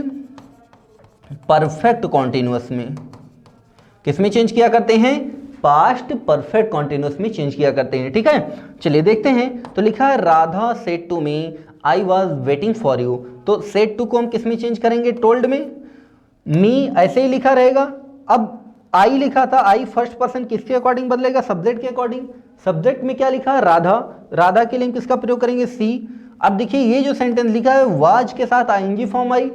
परफेक्ट कॉन्टिन्यूअस में। किस में चेंज किया करते हैं, पास्ट परफेक्ट कॉन्टिन्यूअस में चेंज किया करते हैं, ठीक है। चलिए देखते हैं। तो लिखा है Radha said to me I was waiting for you, तो सेड टू को हम किस में चेंज करेंगे, टोल्ड में। मी ऐसे ही लिखा रहेगा। अब आई लिखा था, आई फर्स्ट पर्सन किसके अकॉर्डिंग बदलेगा, सब्जेक्ट के अकॉर्डिंग। सब्जेक्ट में क्या लिखा है, राधा, राधा के लिए हम किसका प्रयोग करेंगे, सी। अब देखिए ये जो सेंटेंस लिखा है वाज के साथ आईएनजी फॉर्म आई,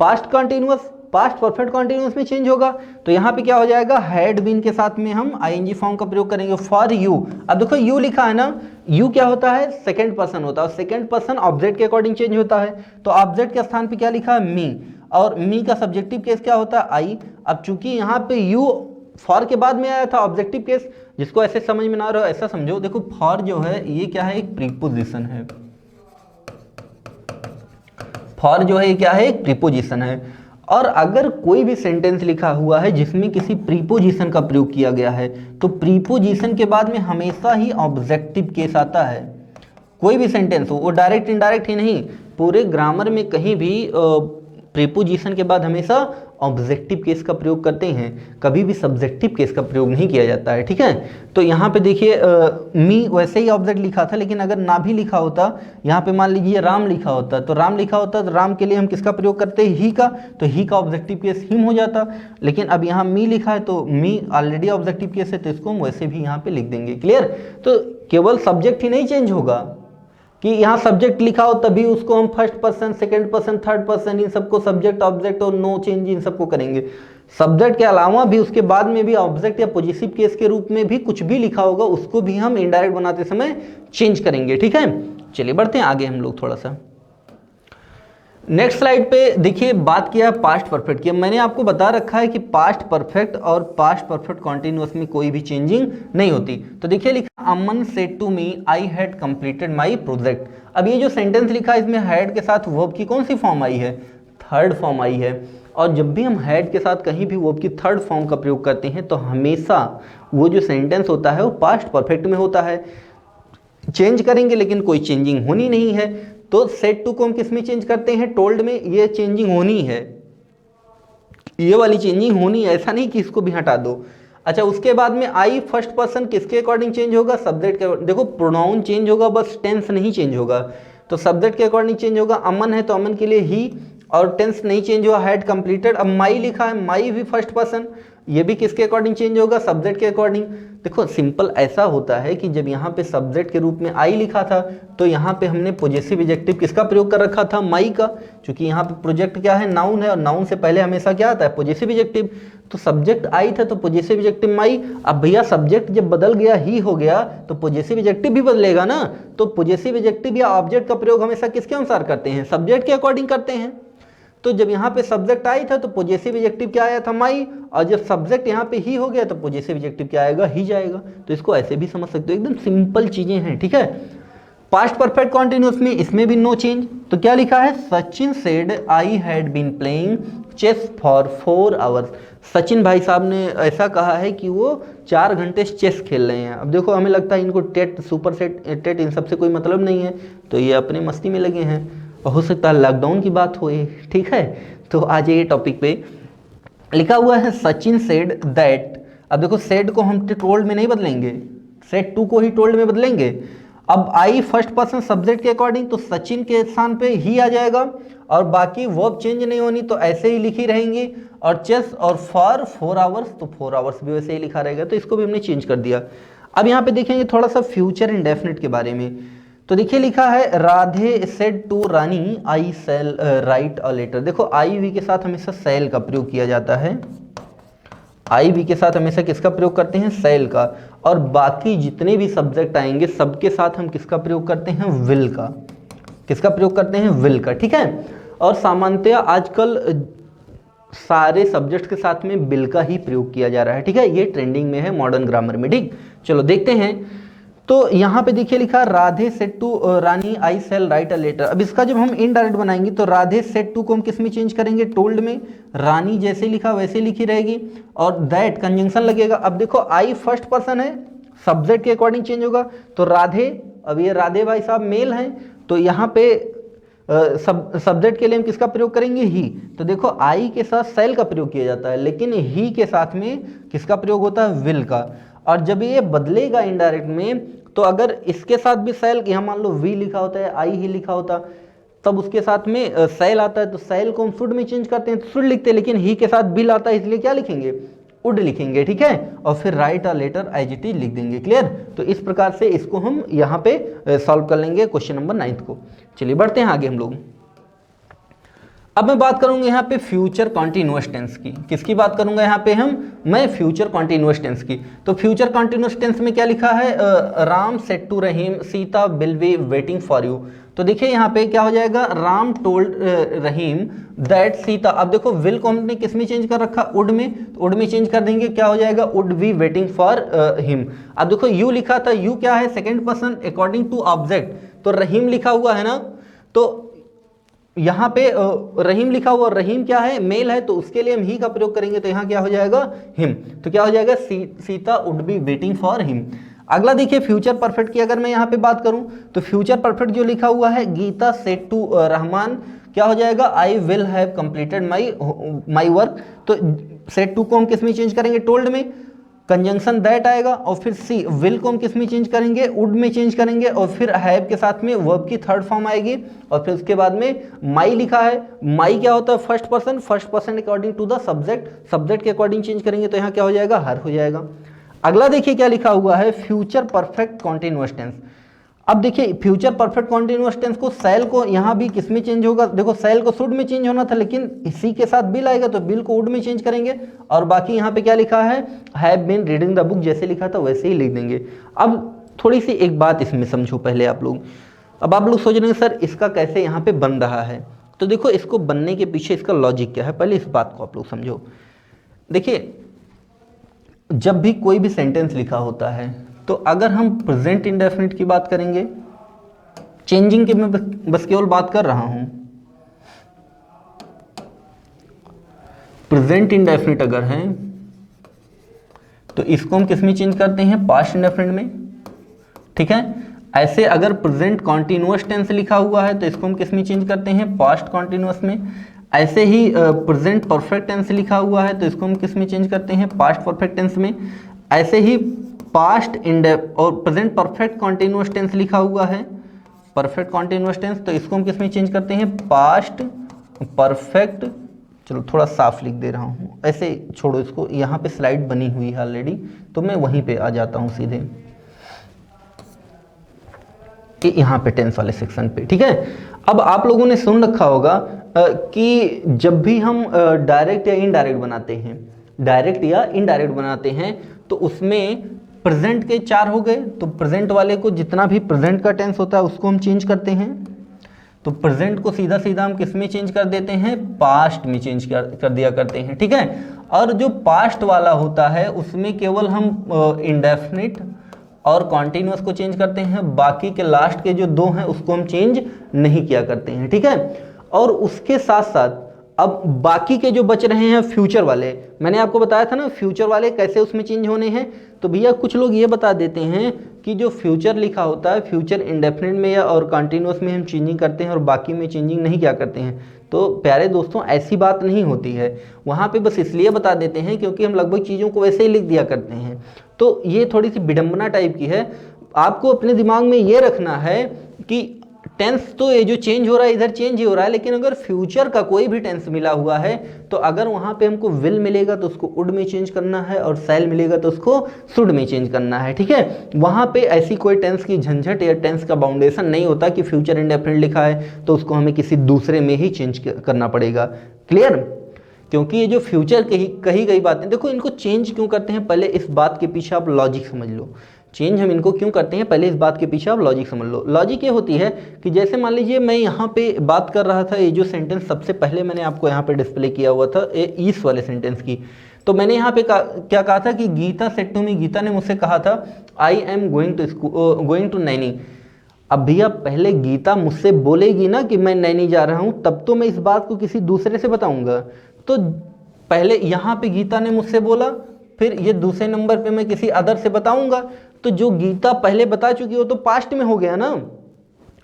past continuous, past perfect continuous में चेंज होगा, तो यहाँ पे क्या हो जाएगा, हैड बीन के साथ में हम आईएनजी फॉर्म का प्रयोग करेंगे, फॉर यू। अब देखो यू लिखा है ना, यू क्या होता है, सेकंड पर्सन होता है, सेकंड पर्सन ऑब्जेक्ट के अकॉर्डिंग चेंज होता है, तो ऑब्जेक्ट के स्थान पे क्या लिखा है, मी, और मी का सब्जेक्टिव केस क्या होता है, आई। अब चूंकि यहाँ पे यू फॉर के बाद में आया था ऑब्जेक्टिव केस, जिसको ऐसे समझ में ना आ रहा हो ऐसा समझो। देखो फॉर जो है ये क्या है, एक प्रीपोजिशन है। फॉर जो है ये क्या है, एक प्रीपोजिशन है। और अगर कोई भी सेंटेंस लिखा हुआ है जिसमें किसी प्रीपोजिशन का प्रयोग किया गया है, तो प्रीपोजिशन के बाद में हमेशा ही ऑब्जेक्टिव केस आता है। कोई भी सेंटेंस हो, वो डायरेक्ट इनडायरेक्ट ही नहीं, पूरे ग्रामर में कहीं भी प्रीपोजिशन के बाद हमेशा ऑब्जेक्टिव केस का प्रयोग करते हैं, कभी भी सब्जेक्टिव केस का प्रयोग नहीं किया जाता है, ठीक है। तो यहाँ पे देखिए मी वैसे ही ऑब्जेक्ट लिखा था, लेकिन अगर ना भी लिखा होता, यहाँ पे मान लीजिए राम लिखा होता, तो राम लिखा होता तो राम के लिए हम किसका प्रयोग करते हैं, ही का, तो ही का ऑब्जेक्टिव केस हिम हो जाता। लेकिन अब यहाँ मी लिखा है तो मी ऑलरेडी ऑब्जेक्टिव केस है, तो इसको हम वैसे भी यहाँ पे लिख देंगे। क्लियर। तो केवल सब्जेक्ट ही नहीं चेंज होगा कि यहाँ सब्जेक्ट लिखा हो तभी उसको हम first person, second person, third person, इन सबको सब्जेक्ट ऑब्जेक्ट और नो चेंज इन सबको करेंगे। सब्जेक्ट के अलावा भी उसके बाद में भी ऑब्जेक्ट या पॉजिटिव केस के रूप में भी कुछ भी लिखा होगा उसको भी हम इनडायरेक्ट बनाते समय चेंज करेंगे, ठीक है। चलिए बढ़ते हैं आगे हम लोग थोड़ा सा। नेक्स्ट स्लाइड पे देखिए बात किया पास्ट परफेक्ट की। मैंने आपको बता रखा है कि पास्ट परफेक्ट और पास्ट परफेक्ट कॉन्टिन्यूअस में कोई भी चेंजिंग नहीं होती। तो देखिए लिखा Aman said to me I had completed my project. अब ये जो सेंटेंस लिखा है इसमें हैड के साथ वर्ब की कौन सी फॉर्म आई है, थर्ड फॉर्म आई है। और जब भी हम हैड के साथ कहीं भी वर्ब की थर्ड फॉर्म का प्रयोग करते हैं तो हमेशा वो जो सेंटेंस होता है वो पास्ट परफेक्ट में होता है। चेंज करेंगे लेकिन कोई चेंजिंग होनी नहीं है। तो सेड टू को हम किस में चेंज करते हैं, टोल्ड में। ये चेंजिंग होनी है, ये वाली चेंजिंग होनी है, ऐसा नहीं कि इसको भी हटा दो। अच्छा, उसके बाद में आई फर्स्ट पर्सन किसके अकॉर्डिंग चेंज होगा, सब्जेक्ट के। देखो प्रोनाउन चेंज होगा बस टेंस नहीं चेंज होगा। तो सब्जेक्ट के अकॉर्डिंग चेंज होगा। अमन है तो अमन के लिए ही, और टेंस नहीं चेंज हुआ, हैड कंप्लीटेड। अब माई लिखा है, माई भी फर्स्ट पर्सन, ये भी किसके अकॉर्डिंग चेंज होगा, सब्जेक्ट के अकॉर्डिंग। देखो सिंपल ऐसा होता है कि जब यहाँ पे सब्जेक्ट के रूप में आई लिखा था तो यहाँ पे हमने पॉजेसिव एडजेक्टिव किसका प्रयोग कर रखा था, माई का। क्योंकि यहाँ पे प्रोजेक्ट क्या है, नाउन है, और नाउन से पहले हमेशा क्या आता है, पॉजेसिव एडजेक्टिव। तो सब्जेक्ट आई था तो पॉजेसिव एडजेक्टिव माई। अब भैया सब्जेक्ट जब बदल गया, ही हो गया, तो पॉजेसिव एडजेक्टिव भी बदलेगा ना। तो पॉजेसिव एडजेक्टिव या ऑब्जेक्ट का प्रयोग हमेशा किसके अनुसार करते हैं, सब्जेक्ट के अकॉर्डिंग करते हैं। तो जब यहाँ पे सब्जेक्ट आई था तो पॉजेसिव एडजेक्टिव क्या आया था, माई। और जब सब्जेक्ट यहाँ पे ही हो गया तो पॉजेसिव एडजेक्टिव क्या आएगा, ही जाएगा। तो इसको ऐसे भी समझ सकते हो, एकदम सिंपल चीजें हैं, ठीक है। पास्ट परफेक्ट कॉन्टिन्यूअस में इसमें भी नो चेंज। तो क्या लिखा है, Sachin said I had been playing chess for 4 hours. Sachin भाई साहब ने ऐसा कहा है कि वो 4 घंटे चेस खेल रहे हैं। अब देखो हमें लगता है इनको टेट, सुपर सेट, टेट इन सबसे कोई मतलब नहीं है, तो ये अपने मस्ती में लगे हैं। हो सकता है लॉकडाउन की बात हो, ठीक है। तो आ जाइए टॉपिक पे। लिखा हुआ है सचिन सेड दैट। अब देखो सेड को हम टोल्ड में नहीं बदलेंगे, सेड टू को ही टोल्ड में बदलेंगे। अब आई फर्स्ट पर्सन सब्जेक्ट के अकॉर्डिंग, तो सचिन के स्थान पे ही आ जाएगा, और बाकी वर्ब चेंज नहीं होनी तो ऐसे ही लिखी रहेंगी। और चेस और फॉर 4 आवर्स, तो 4 आवर्स भी वैसे ही लिखा रहेगा, तो इसको भी हमने चेंज कर दिया। अब यहाँ पे देखेंगे थोड़ा सा फ्यूचर इंडेफिनिट के बारे में। तो देखिए लिखा है Radhe said to Rani I shall write a letter. देखो आई वी के साथ हमेशा सेल का प्रयोग किया जाता है, आई वी के साथ हमेशा किसका प्रयोग करते हैं, सेल का। और बाकी जितने भी सब्जेक्ट आएंगे सबके साथ हम किसका प्रयोग करते हैं, विल का। किसका प्रयोग करते हैं, विल का, ठीक है। और सामान्यतः आजकल सारे सब्जेक्ट के साथ में विल का ही प्रयोग किया जा रहा है, ठीक है। ये ट्रेंडिंग में है मॉडर्न ग्रामर में, ठीक। चलो देखते हैं। तो यहाँ पे देखिए लिखा Radhe said to Rani I shall write a letter. अब इसका जब हम इनडायरेक्ट बनाएंगे तो राधे सेड टू को हम किस में चेंज करेंगे, टोल्ड में। रानी जैसे लिखा वैसे लिखी रहेगी, और दैट कंजंक्शन लगेगा। अब देखो आई फर्स्ट पर्सन है, सब्जेक्ट के अकॉर्डिंग चेंज होगा। तो राधे, अब ये राधे भाई साहब मेल हैं, तो यहाँ पे सब्जेक्ट के लिए हम किसका प्रयोग करेंगे, ही। तो देखो आई के साथ सेल का प्रयोग किया जाता है, लेकिन ही के साथ में किसका प्रयोग होता है, विल का। और जब ये बदलेगा इनडायरेक्ट में, तो अगर इसके साथ भी सेल, यहाँ मान लो वी लिखा होता है, आई ही लिखा होता, तब उसके साथ में सेल आता है, तो सेल को हम शुड में चेंज करते हैं, तो शुड लिखते हैं। लेकिन ही के साथ बिल आता है, इसलिए क्या लिखेंगे, उड लिखेंगे, ठीक है। और फिर write a letter as it is लिख देंगे। क्लियर। तो इस प्रकार से इसको हम यहाँ पे सॉल्व कर लेंगे क्वेश्चन नंबर 9 को। चलिए बढ़ते हैं आगे हम लोग। अब मैं बात करूंगा यहाँ पे फ्यूचर कॉन्टिन्यूअस टेंस की। किसकी बात करूंगा यहाँ पे मैं फ्यूचर कॉन्टिन्यूअस टेंस की। तो फ्यूचर कॉन्टिन्यूअस टेंस में क्या लिखा है, Ram said to Rahim Sita will be waiting for you. तो देखिए यहाँ पे क्या हो जाएगा, राम टोल्ड रहीम दैट सीता। अब देखो विल को हमने किस में चेंज कर रखा, वुड में। तो वुड में चेंज कर देंगे, क्या हो जाएगा, would be waiting for him. अब देखो यू लिखा था, यू क्या है, second person according to object. तो रहीम लिखा हुआ है ना, तो यहाँ पे रहीम लिखा हुआ, रहीम क्या है, मेल है, तो उसके लिए हम ही का प्रयोग करेंगे। तो यहाँ क्या हो जाएगा, हिम। तो क्या हो जाएगा, Sita would be waiting for him. अगला देखिए फ्यूचर परफेक्ट की अगर मैं यहाँ पे बात करूं, तो फ्यूचर परफेक्ट जो लिखा हुआ है, गीता सेड टू रहमान क्या हो जाएगा, I will have completed my work. तो सेड टू को हम किस में चेंज करेंगे, टोल्ड में, कंजंक्शन दैट आएगा, और फिर सी विल को हम किस में चेंज करेंगे, वुड में चेंज करेंगे, और फिर हैव के साथ में वर्ब की थर्ड फॉर्म आएगी, और फिर उसके बाद में माई लिखा है। माई क्या होता है, first person according to the subject के अकॉर्डिंग चेंज करेंगे, तो यहाँ क्या हो जाएगा, हर हो जाएगा। अगला देखिए क्या लिखा हुआ है, फ्यूचर परफेक्ट कॉन्टिन्यूअस टेंस। अब देखिए फ्यूचर परफेक्ट कॉन्टिन्यूअस टेंस को सेल को यहाँ भी किस में चेंज होगा, देखो सेल को शुड में चेंज होना था, लेकिन इसी के साथ बिल आएगा तो बिल को वुड में चेंज करेंगे, और बाकी यहाँ पे क्या लिखा है, have been reading the book, जैसे लिखा था वैसे ही लिख देंगे। अब थोड़ी सी एक बात इसमें समझो पहले आप लोग। अब आप लोग सोच रहे हैं सर इसका कैसे यहाँ पे बन रहा है, तो देखो इसको बनने के पीछे इसका लॉजिक क्या है, पहले इस बात को आप लोग समझो। देखिए जब भी कोई भी सेंटेंस लिखा होता है, तो अगर हम प्रेजेंट इंडेफिनिट की बात करेंगे, चेंजिंग की मैं बस केवल बात कर रहा हूं, प्रेजेंट इंडेफिनिट अगर है तो इसको हम किस में चेंज करते हैं, पास्ट इंडेफिनिट में, ठीक है। ऐसे अगर प्रेजेंट कॉन्टिन्यूअस टेंस लिखा हुआ है तो इसको हम किस में चेंज करते हैं, पास्ट कॉन्टिन्यूअस में। ऐसे ही प्रेजेंट परफेक्ट टेंस लिखा हुआ है तो इसको हम किस में चेंज करते हैं, पास्ट परफेक्ट टेंस में। ऐसे ही पास्ट और प्रेजेंट परफेक्ट कॉन्टिन्यूअस टेंस लिखा हुआ है, परफेक्ट कॉन्टिन्यूअस टेंस, तो इसको हम किस में चेंज करते हैं, पास्ट परफेक्ट। चलो थोड़ा साफ लिख दे रहा हूँ, ऐसे छोड़ो इसको, यहाँ पे स्लाइड बनी हुई है ऑलरेडी, तो मैं वहीं पे आ जाता हूँ सीधे कि यहाँ पे टेंस वाले सेक्शन पे, ठीक है। अब आप लोगों ने सुन रखा होगा कि जब भी हम डायरेक्ट या इनडायरेक्ट बनाते हैं, तो उसमें प्रेजेंट के 4 हो गए, तो प्रेजेंट वाले को जितना भी प्रेजेंट का टेंस होता है उसको हम चेंज करते हैं, तो प्रेजेंट को सीधा सीधा हम किस में चेंज कर देते हैं, पास्ट में चेंज कर दिया करते हैं, ठीक है। और जो पास्ट वाला होता है उसमें केवल हम इंडेफिनिट और कॉन्टिन्यूअस को चेंज करते हैं, बाकी के लास्ट के जो 2 हैं उसको हम चेंज नहीं किया करते हैं, ठीक है। और उसके साथ साथ अब बाकी के जो बच रहे हैं फ्यूचर वाले, मैंने आपको बताया था ना फ्यूचर वाले कैसे उसमें चेंज होने हैं, तो भैया कुछ लोग ये बता देते हैं कि जो फ्यूचर लिखा होता है, फ्यूचर इंडेफिनिट में या और कंटिन्यूअस में हम चेंजिंग करते हैं और बाकी में चेंजिंग नहीं क्या करते हैं। तो प्यारे दोस्तों ऐसी बात नहीं होती है, वहाँ पे बस इसलिए बता देते हैं क्योंकि हम लगभग चीज़ों को वैसे ही लिख दिया करते हैं, तो ये थोड़ी सी विडंबना टाइप की है। आपको अपने दिमाग में ये रखना है कि टेंस तो ये जो चेंज हो रहा है इधर चेंज ही हो रहा है, लेकिन अगर फ्यूचर का कोई भी टेंस मिला हुआ है तो अगर वहाँ पे हमको विल मिलेगा तो उसको वुड में चेंज करना है, और शैल मिलेगा तो उसको शुड में चेंज करना है, ठीक है। वहाँ पे ऐसी कोई टेंस की झंझट या टेंस का बाउंडेशन नहीं होता कि फ्यूचर इंडेफिनिट लिखा है तो उसको हमें किसी दूसरे में ही चेंज करना पड़ेगा, क्लियर। क्योंकि ये जो फ्यूचर कही गई बातें, देखो इनको चेंज क्यों करते हैं, पहले इस बात के पीछे आप लॉजिक समझ लो। चेंज हम इनको क्यों करते हैं, पहले इस बात के पीछे आप लॉजिक समझ लो। लॉजिक ये होती है कि जैसे मान लीजिए मैं यहाँ पे बात कर रहा था, ये जो सेंटेंस सबसे पहले मैंने आपको यहाँ पे डिस्प्ले किया हुआ था इस वाले सेंटेंस की, तो मैंने यहाँ पे क्या कहा था कि Gita said to me, Gita ने मुझसे कहा था I am going to Naini. अब भैया पहले गीता मुझसे बोलेगी ना कि मैं नैनी जा रहा हूँ, तब तो मैं इस बात को किसी दूसरे से बताऊँगा। तो पहले यहाँ पे गीता ने मुझसे बोला, फिर ये दूसरे नंबर पे मैं किसी अदर से बताऊंगा, तो जो गीता पहले बता चुकी हो तो पास्ट में हो गया ना।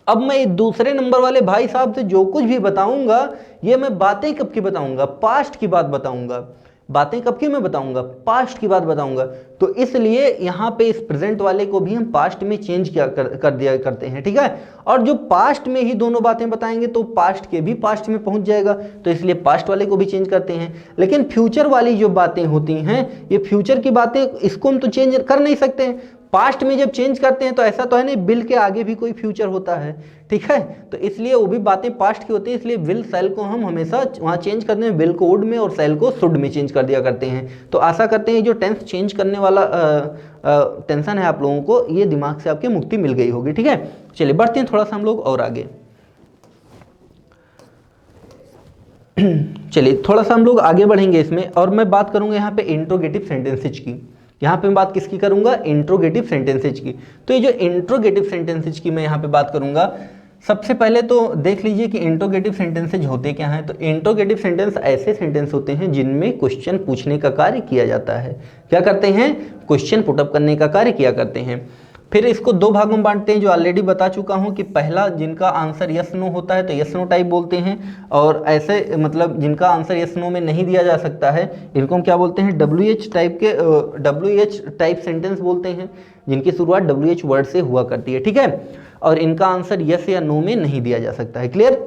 अब मैं दूसरे नंबर वाले भाई साहब से जो कुछ भी बताऊंगा, ये मैं बातें कब की बताऊंगा, पास्ट की बात बताऊंगा। बातें कब की मैं बताऊंगा, पास्ट की बात बताऊंगा। तो इसलिए यहाँ पे इस प्रेजेंट वाले को भी हम पास्ट में चेंज कर दिया करते हैं, ठीक है। और जो पास्ट में ही दोनों बातें बताएंगे तो पास्ट के भी पास्ट में पहुंच जाएगा, तो इसलिए पास्ट वाले को भी चेंज करते हैं। लेकिन फ्यूचर वाली जो बातें होती हैं, ये फ्यूचर की बातें, इसको हम तो चेंज कर नहीं सकते। पास्ट में जब चेंज करते हैं तो ऐसा तो है नहीं विल के आगे भी कोई फ्यूचर होता है, ठीक है। तो इसलिए वो भी बातें पास्ट की होती है, इसलिए विल सेल को हम हमेशा वहाँ चेंज करते हैं, विल को वुड में और सेल को शुड में चेंज कर दिया करते हैं। तो आशा करते हैं जो टेंस चेंज करने वाला टेंशन है आप लोगों को, ये दिमाग से आपके मुक्ति मिल गई होगी, ठीक है। चलिए बढ़ते हैं थोड़ा सा हम लोग और आगे। चलिए थोड़ा सा हम लोग आगे बढ़ेंगे इसमें, और मैं बात करूंगा यहाँ पे इंट्रोगेटिव सेंटेंसेज की। यहाँ पे मैं बात किसकी करूंगा, इंट्रोगेटिव सेंटेंसेज की। तो ये जो इंट्रोगेटिव सेंटेंसेज की मैं यहाँ पे बात करूंगा, सबसे पहले तो देख लीजिए कि इंट्रोगेटिव सेंटेंसेज होते क्या हैं। तो इंट्रोगेटिव सेंटेंस ऐसे सेंटेंस होते हैं जिनमें क्वेश्चन पूछने का कार्य किया जाता है। क्या करते हैं, क्वेश्चन पुटअप करने का कार्य किया करते हैं। फिर इसको दो भागों में बांटते हैं, जो ऑलरेडी बता चुका हूं कि पहला जिनका आंसर यस नो होता है तो यस नो टाइप बोलते हैं, और ऐसे मतलब जिनका आंसर यस नो में नहीं दिया जा सकता है इनको हम क्या बोलते हैं, WH टाइप के WH टाइप सेंटेंस बोलते हैं, जिनकी शुरुआत WH वर्ड से हुआ करती है, ठीक है, और इनका आंसर यस या नो में नहीं दिया जा सकता है। क्लियर?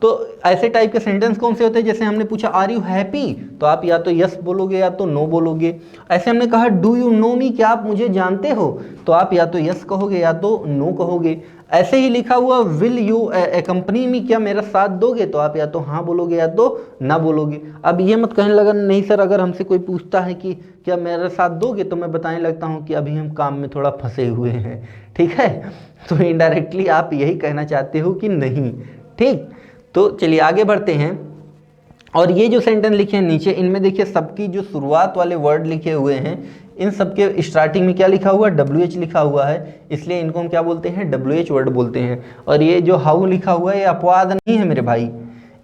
तो ऐसे टाइप के सेंटेंस कौन से होते हैं, जैसे हमने पूछा आर यू हैप्पी, तो आप या तो यस बोलोगे या तो नो बोलोगे। ऐसे हमने कहा डू यू नो मी, क्या आप मुझे जानते हो, तो आप या तो यस कहोगे या तो नो कहोगे। ऐसे ही लिखा हुआ विल यू एकम्पनी मी, क्या मेरा साथ दोगे, तो आप या तो हाँ बोलोगे या तो ना बोलोगे। अब ये मत कहने लगा नहीं सर, अगर हमसे कोई पूछता है कि क्या मेरा साथ दोगे, तो मैं बताने लगता हूँ कि अभी हम काम में थोड़ा फंसे हुए हैं, ठीक है, तो इनडायरेक्टली आप यही कहना चाहते हो कि नहीं, ठीक। तो चलिए आगे बढ़ते हैं, और ये जो सेंटेंस लिखे हैं नीचे, इनमें देखिए सबकी जो शुरुआत वाले वर्ड लिखे हुए हैं, इन सबके स्टार्टिंग में क्या लिखा हुआ है, WH लिखा हुआ है, इसलिए इनको हम क्या बोलते हैं, WH वर्ड बोलते हैं। और ये जो हाउ लिखा हुआ है ये अपवाद नहीं है मेरे भाई,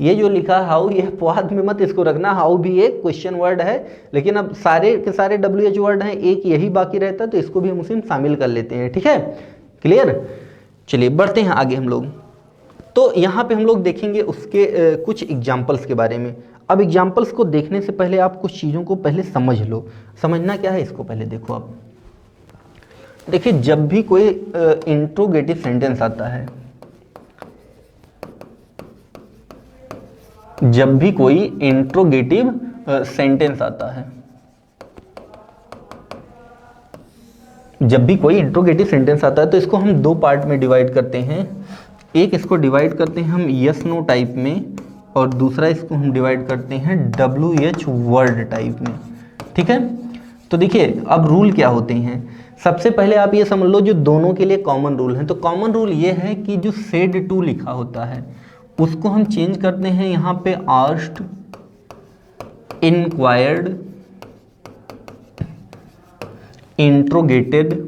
ये जो लिखा हाउ ये अपवाद में मत इसको रखना, हाउ भी एक क्वेश्चन वर्ड है, लेकिन अब सारे के सारे WH वर्ड हैं, एक यही बाकी रहता है, तो इसको भी हम उसी में शामिल कर लेते हैं, ठीक है, क्लियर। चलिए बढ़ते हैं आगे हम लोग। तो यहाँ पे हम लोग देखेंगे उसके कुछ एग्जाम्पल्स के बारे में। अब एग्जाम्पल्स को देखने से पहले आप कुछ चीज़ों को पहले समझ लो। समझना क्या है इसको पहले देखो। आप देखिए जब भी कोई इंट्रोगेटिव सेंटेंस आता है, जब भी कोई इंट्रोगेटिव सेंटेंस आता है, जब भी कोई इंट्रोगेटिव सेंटेंस आता है तो इसको हम दो पार्ट में डिवाइड करते हैं। एक इसको डिवाइड करते हैं हम यस नो टाइप में, और दूसरा इसको हम डिवाइड करते हैं WH वर्ड टाइप में, ठीक है। तो देखिए अब रूल क्या होते हैं। सबसे पहले आप ये समझ लो जो दोनों के लिए कॉमन रूल है, तो कॉमन रूल ये है कि जो सेड टू लिखा होता है उसको हम चेंज करते हैं यहाँ पे आस्क्ड, इंक्वायर्ड, इंट्रोगेटेड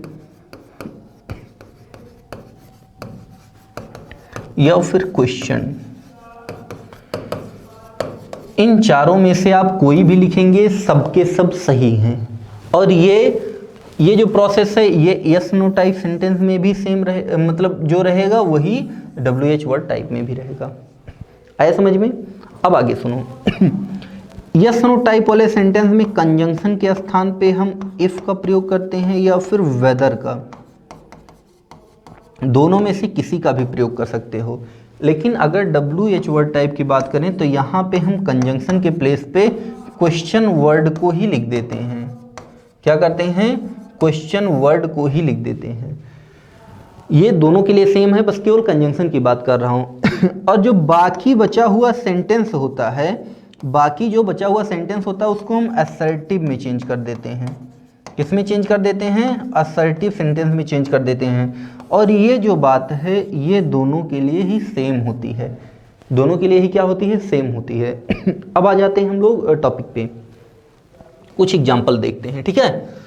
या फिर क्वेश्चन। इन चारों में से आप कोई भी लिखेंगे सबके सब सही हैं। और ये जो प्रोसेस है ये यस नो टाइप सेंटेंस में भी सेम रहे, मतलब जो रहेगा वही WH वर्ड टाइप में भी रहेगा। आया समझ में? अब आगे सुनो। यस नो टाइप वाले सेंटेंस में कंजंक्शन के स्थान पे हम इफ का प्रयोग करते हैं या फिर वेदर का, दोनों में से किसी का भी प्रयोग कर सकते हो। लेकिन अगर WH वर्ड टाइप की बात करें तो यहाँ पे हम कंजंक्शन के प्लेस पे क्वेश्चन वर्ड को ही लिख देते हैं। क्या करते हैं? क्वेश्चन वर्ड को ही लिख देते हैं। ये दोनों के लिए सेम है, बस केवल कंजंक्शन की बात कर रहा हूँ। और जो बाकी बचा हुआ सेंटेंस होता है, बाकी जो बचा हुआ सेंटेंस होता है उसको हम असर्टिव में चेंज कर देते हैं। किस में चेंज कर देते हैं? असर्टिव सेंटेंस में चेंज कर देते हैं। और ये जो बात है ये दोनों के लिए ही सेम होती है, दोनों के लिए ही क्या होती है? सेम होती है। अब आ जाते हैं हम लोग टॉपिक पे, कुछ एग्जाम्पल देखते हैं, ठीक है।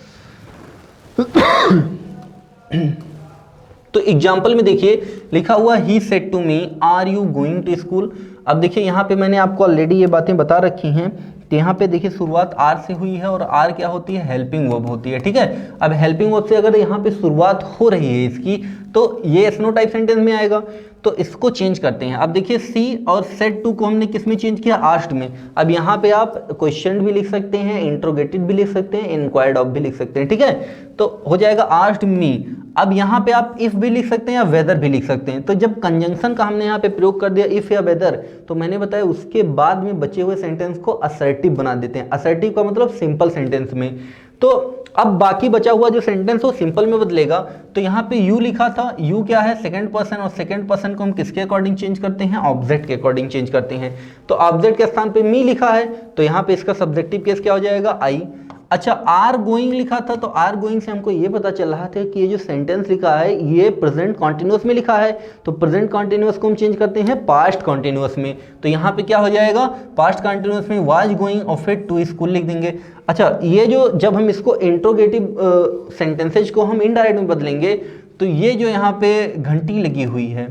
तो एग्जाम्पल में देखिए लिखा हुआ he said to me are you going to school. अब देखिए यहाँ पे मैंने आपको ऑलरेडी ये बातें बता रखी हैं। तो यहाँ पे देखिए शुरुआत आर से हुई है, और आर क्या होती है? हेल्पिंग वर्ब होती है, ठीक है। अब हेल्पिंग वर्ब से अगर यहाँ पे शुरुआत हो रही है इसकी, तो ये यस नो टाइप सेंटेंस में आएगा। तो इसको चेंज करते हैं। अब देखिए सी और सेड टू को हमने किस में चेंज किया? आस्क्ड में। अब यहाँ पे आप क्वेश्चन भी लिख सकते हैं, इंट्रोगेटेड भी लिख सकते हैं, इंक्वायर्ड ऑफ भी लिख सकते हैं, ठीक है। तो हो जाएगा आस्क्ड मी। अब यहाँ पे आप इफ भी लिख सकते हैं या वेदर भी लिख सकते हैं। तो जब कंजंक्शन का हमने यहाँ पे प्रयोग कर दिया इफ या वेदर, तो मैंने बताया उसके बाद में बचे हुए सेंटेंस को असर्टिव बना देते हैं। असर्टिव का मतलब सिंपल सेंटेंस में। तो अब बाकी बचा हुआ जो सेंटेंस हो सिंपल में बदलेगा। तो यहाँ पे यू लिखा था, यू क्या है? सेकंड पर्सन, और सेकंड पर्सन को हम किसके अकॉर्डिंग चेंज करते हैं? ऑब्जेक्ट के अकॉर्डिंग चेंज करते हैं। तो ऑब्जेक्ट के स्थान पे मी लिखा है, तो यहाँ पे इसका सब्जेक्टिव केस क्या हो जाएगा? आई। अच्छा, आर गोइंग लिखा था, तो आर गोइंग से हमको ये पता चल रहा था कि ये जो सेंटेंस लिखा है ये प्रेजेंट कॉन्टिन्यूअस में लिखा है। तो प्रेजेंट कॉन्टिन्यूअस को हम चेंज करते हैं पास्ट कॉन्टिन्यूअस में। तो यहाँ पे क्या हो जाएगा? पास्ट कॉन्टिन्यूअस में वाज गोइंग और फिर टू स्कूल लिख देंगे। अच्छा, ये जो जब हम इसको इंट्रोगेटिव सेंटेंसेज को हम इनडायरेक्ट में बदलेंगे, तो ये जो यहाँ पे घंटी लगी हुई है,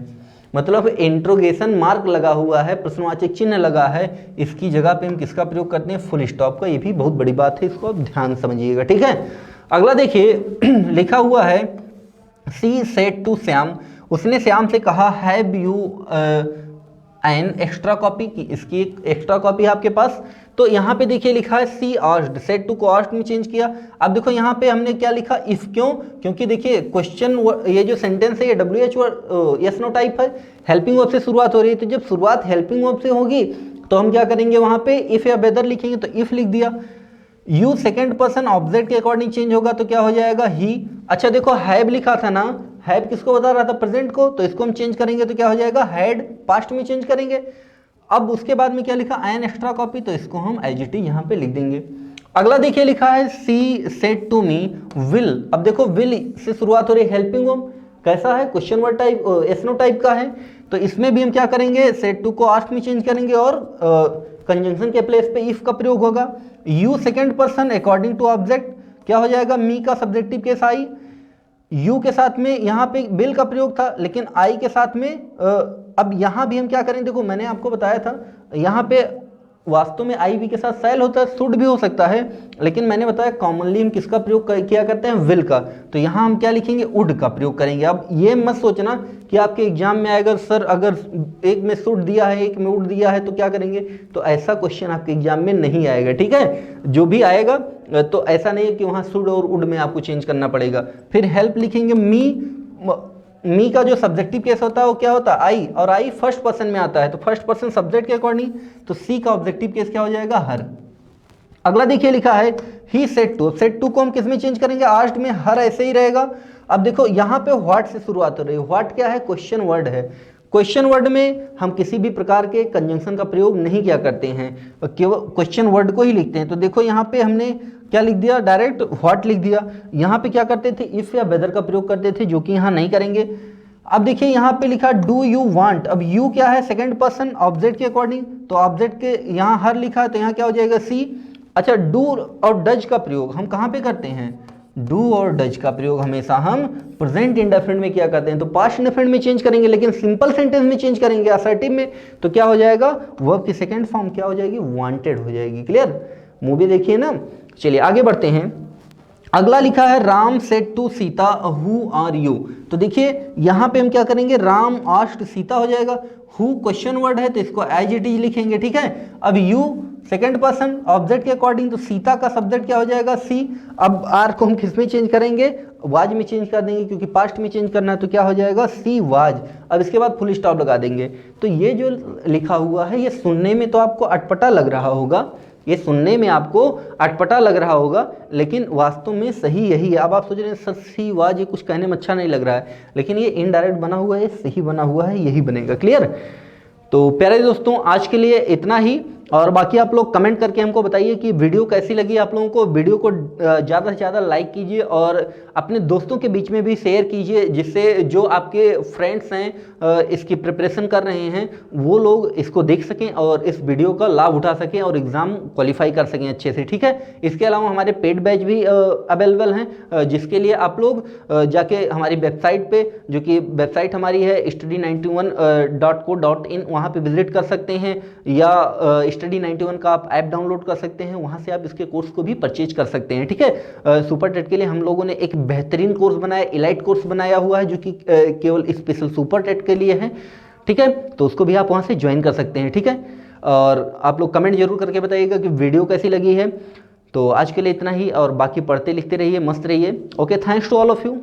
मतलब इंट्रोगेशन मार्क लगा हुआ है, प्रश्नवाचक चिन्ह लगा है, इसकी जगह पे हम किसका प्रयोग करते हैं? फुल स्टॉप का। ये भी बहुत बड़ी बात है, इसको आप ध्यान समझिएगा, ठीक है। अगला देखिए लिखा हुआ है सी सेड टू श्याम, उसने श्याम से कहा have you an extra copy, की इसकी एक एक्स्ट्रा कॉपी है आपके पास। तो यहाँ पे देखिए लिखा है सी आस्क्ड, सेड टू को आस्क्ड में चेंज किया। अब देखो यहाँ पे हमने क्या लिखा इफ, क्यों, क्योंकि देखिए क्वेश्चन, ये जो सेंटेंस है ये WH word yes no type है, हेल्पिंग वर्ब से शुरुआत हो रही है, तो जब शुरुआत हेल्पिंग वर्ब से होगी तो हम क्या करेंगे वहां पे इफ या वेदर लिखेंगे, तो इफ लिख दिया। यू सेकंड पर्सन ऑब्जेक्ट के अकॉर्डिंग चेंज होगा तो क्या हो जाएगा ही। अच्छा देखो हैव लिखा था ना, हैव किसको बता रहा था, प्रेजेंट को, तो इसको हम चेंज करेंगे तो क्या हो जाएगा हैड, पास्ट में चेंज करेंगे। अब उसके बाद में क्या लिखा एन एक्स्ट्रा कॉपी, तो इसको हम एज इट इज यहाँ पे लिख देंगे। अगला देखिए लिखा है she said to me will. अब देखो विल से शुरुआत हो रही है, हेल्पिंग वर्ब कैसा है, question word type, yes no type का है, तो इसमें भी हम क्या करेंगे सेड टू को आस्क्ड में चेंज करेंगे और कंजंक्शन के प्लेस पे इफ का प्रयोग होगा। You second person according to object क्या हो जाएगा, मी का सब्जेक्टिव केस आई, यू के साथ में यहाँ पे बिल का प्रयोग था, लेकिन आई के साथ में अब यहाँ भी हम क्या करें, देखो मैंने आपको बताया था यहाँ पे वास्तव में आई भी के साथ सैल होता है, शुड भी हो सकता है, लेकिन मैंने बताया कॉमनली हम किसका प्रयोग किया करते हैं, विल का, तो यहाँ हम क्या लिखेंगे वुड का प्रयोग करेंगे। अब ये मत सोचना कि आपके एग्जाम में आएगा सर अगर एक में शुड दिया है एक में वुड दिया है तो क्या करेंगे, तो ऐसा क्वेश्चन आपके एग्जाम में नहीं आएगा, ठीक है। जो भी आएगा तो ऐसा नहीं है कि वहाँ शुड और वुड में आपको चेंज करना पड़ेगा। फिर हेल्प लिखेंगे मी का जो सब्जेक्टिव केस होता है वो क्या होता है आई, और आई फर्स्ट पर्सन में आता है, तो फर्स्ट पर्सन सब्जेक्ट के अकॉर्डिंग, तो सी का ऑब्जेक्टिव केस क्या हो जाएगा हर। अगला देखिए लिखा है he said to, said to को हम किस में चेंज करेंगे, आस्क्ड में, हर ऐसे ही रहेगा। अब देखो यहाँ पे व्हाट से शुरुआत हो रही है, व्हाट क्या है, क्वेश्चन वर्ड है, क्वेश्चन वर्ड में हम किसी भी प्रकार के कंजंक्शन का प्रयोग नहीं किया करते हैं, केवल क्वेश्चन वर्ड को ही लिखते हैं। तो देखो यहाँ पे हमने क्या लिख दिया, डायरेक्ट व्हाट लिख दिया। यहाँ पे क्या करते थे, इफ या वेदर का प्रयोग करते थे, जो कि यहाँ नहीं करेंगे। अब देखिए यहाँ पे लिखा डू यू वांट, अब यू क्या है सेकंड पर्सन ऑब्जेक्ट के अकॉर्डिंग, तो ऑब्जेक्ट के यहाँ हर लिखा है तो यहाँ क्या हो जाएगा सी। अच्छा डू और डज का प्रयोग हम कहाँ पे करते हैं, डू और डज का प्रयोग हमेशा हम प्रेजेंट इंडेफिनिट में क्या करते हैं, तो पास्ट इंडेफिनिट में चेंज करेंगे, लेकिन सिंपल सेंटेंस में चेंज करेंगे असर्टिव में, तो क्या हो जाएगा वर्ब की सेकंड फॉर्म क्या हो जाएगी, वांटेड हो जाएगी। क्लियर, मूवी देखिए ना। चलिए आगे बढ़ते हैं। अगला लिखा है Ram said to Sita who are you, तो देखिए यहाँ पे हम क्या करेंगे, राम आस्क्ड सीता हो जाएगा, हु क्वेश्चन वर्ड है तो इसको एज इट इज लिखेंगे, ठीक है। अब यू सेकंड पर्सन ऑब्जेक्ट के अकॉर्डिंग, तो सीता का सब्जेक्ट क्या हो जाएगा सी। अब आर को हम किस में चेंज करेंगे, वाज में चेंज कर देंगे, क्योंकि पास्ट में चेंज करना है, तो क्या हो जाएगा सी वाज। अब इसके बाद फुल स्टॉप लगा देंगे। तो ये जो लिखा हुआ है ये सुनने में तो आपको अटपटा लग रहा होगा, ये सुनने में आपको अटपटा लग रहा होगा, लेकिन वास्तव में सही यही है। अब आप सोच रहे हैं सर सी वाज ये कुछ कहने में अच्छा नहीं लग रहा है, लेकिन ये इनडायरेक्ट बना हुआ है, सही बना हुआ है, यही बनेगा। क्लियर। तो प्यारे दोस्तों आज के लिए इतना ही, और बाकी आप लोग कमेंट करके हमको बताइए कि वीडियो कैसी लगी आप लोगों को। वीडियो को ज़्यादा से ज़्यादा लाइक कीजिए और अपने दोस्तों के बीच में भी शेयर कीजिए, जिससे जो आपके फ्रेंड्स हैं इसकी प्रिपरेशन कर रहे हैं वो लोग इसको देख सकें और इस वीडियो का लाभ उठा सकें और एग्ज़ाम क्वालिफाई कर सकें अच्छे से, ठीक है। इसके अलावा हमारे पेड बैच भी अवेलेबल हैं, जिसके लिए आप लोग जाके हमारी वेबसाइट पे, जो कि वेबसाइट हमारी है study91.co.in, वहाँ पे विजिट कर सकते हैं, या स्टडी 91 का आप ऐप डाउनलोड कर सकते हैं, वहाँ से आप इसके कोर्स को भी परचेज कर सकते हैं, ठीक है। सुपर टेट के लिए हम लोगों ने एक बेहतरीन कोर्स बनाया, इलाइट कोर्स बनाया हुआ है, जो कि केवल स्पेशल सुपर टेट के लिए है, ठीक है। तो उसको भी आप वहाँ से ज्वाइन कर सकते हैं, ठीक है। और आप लोग कमेंट जरूर करके बताइएगा कि वीडियो कैसी लगी है। तो आज के लिए इतना ही, और बाकी पढ़ते लिखते रहिए, मस्त रहिए। Okay, thanks to all of you.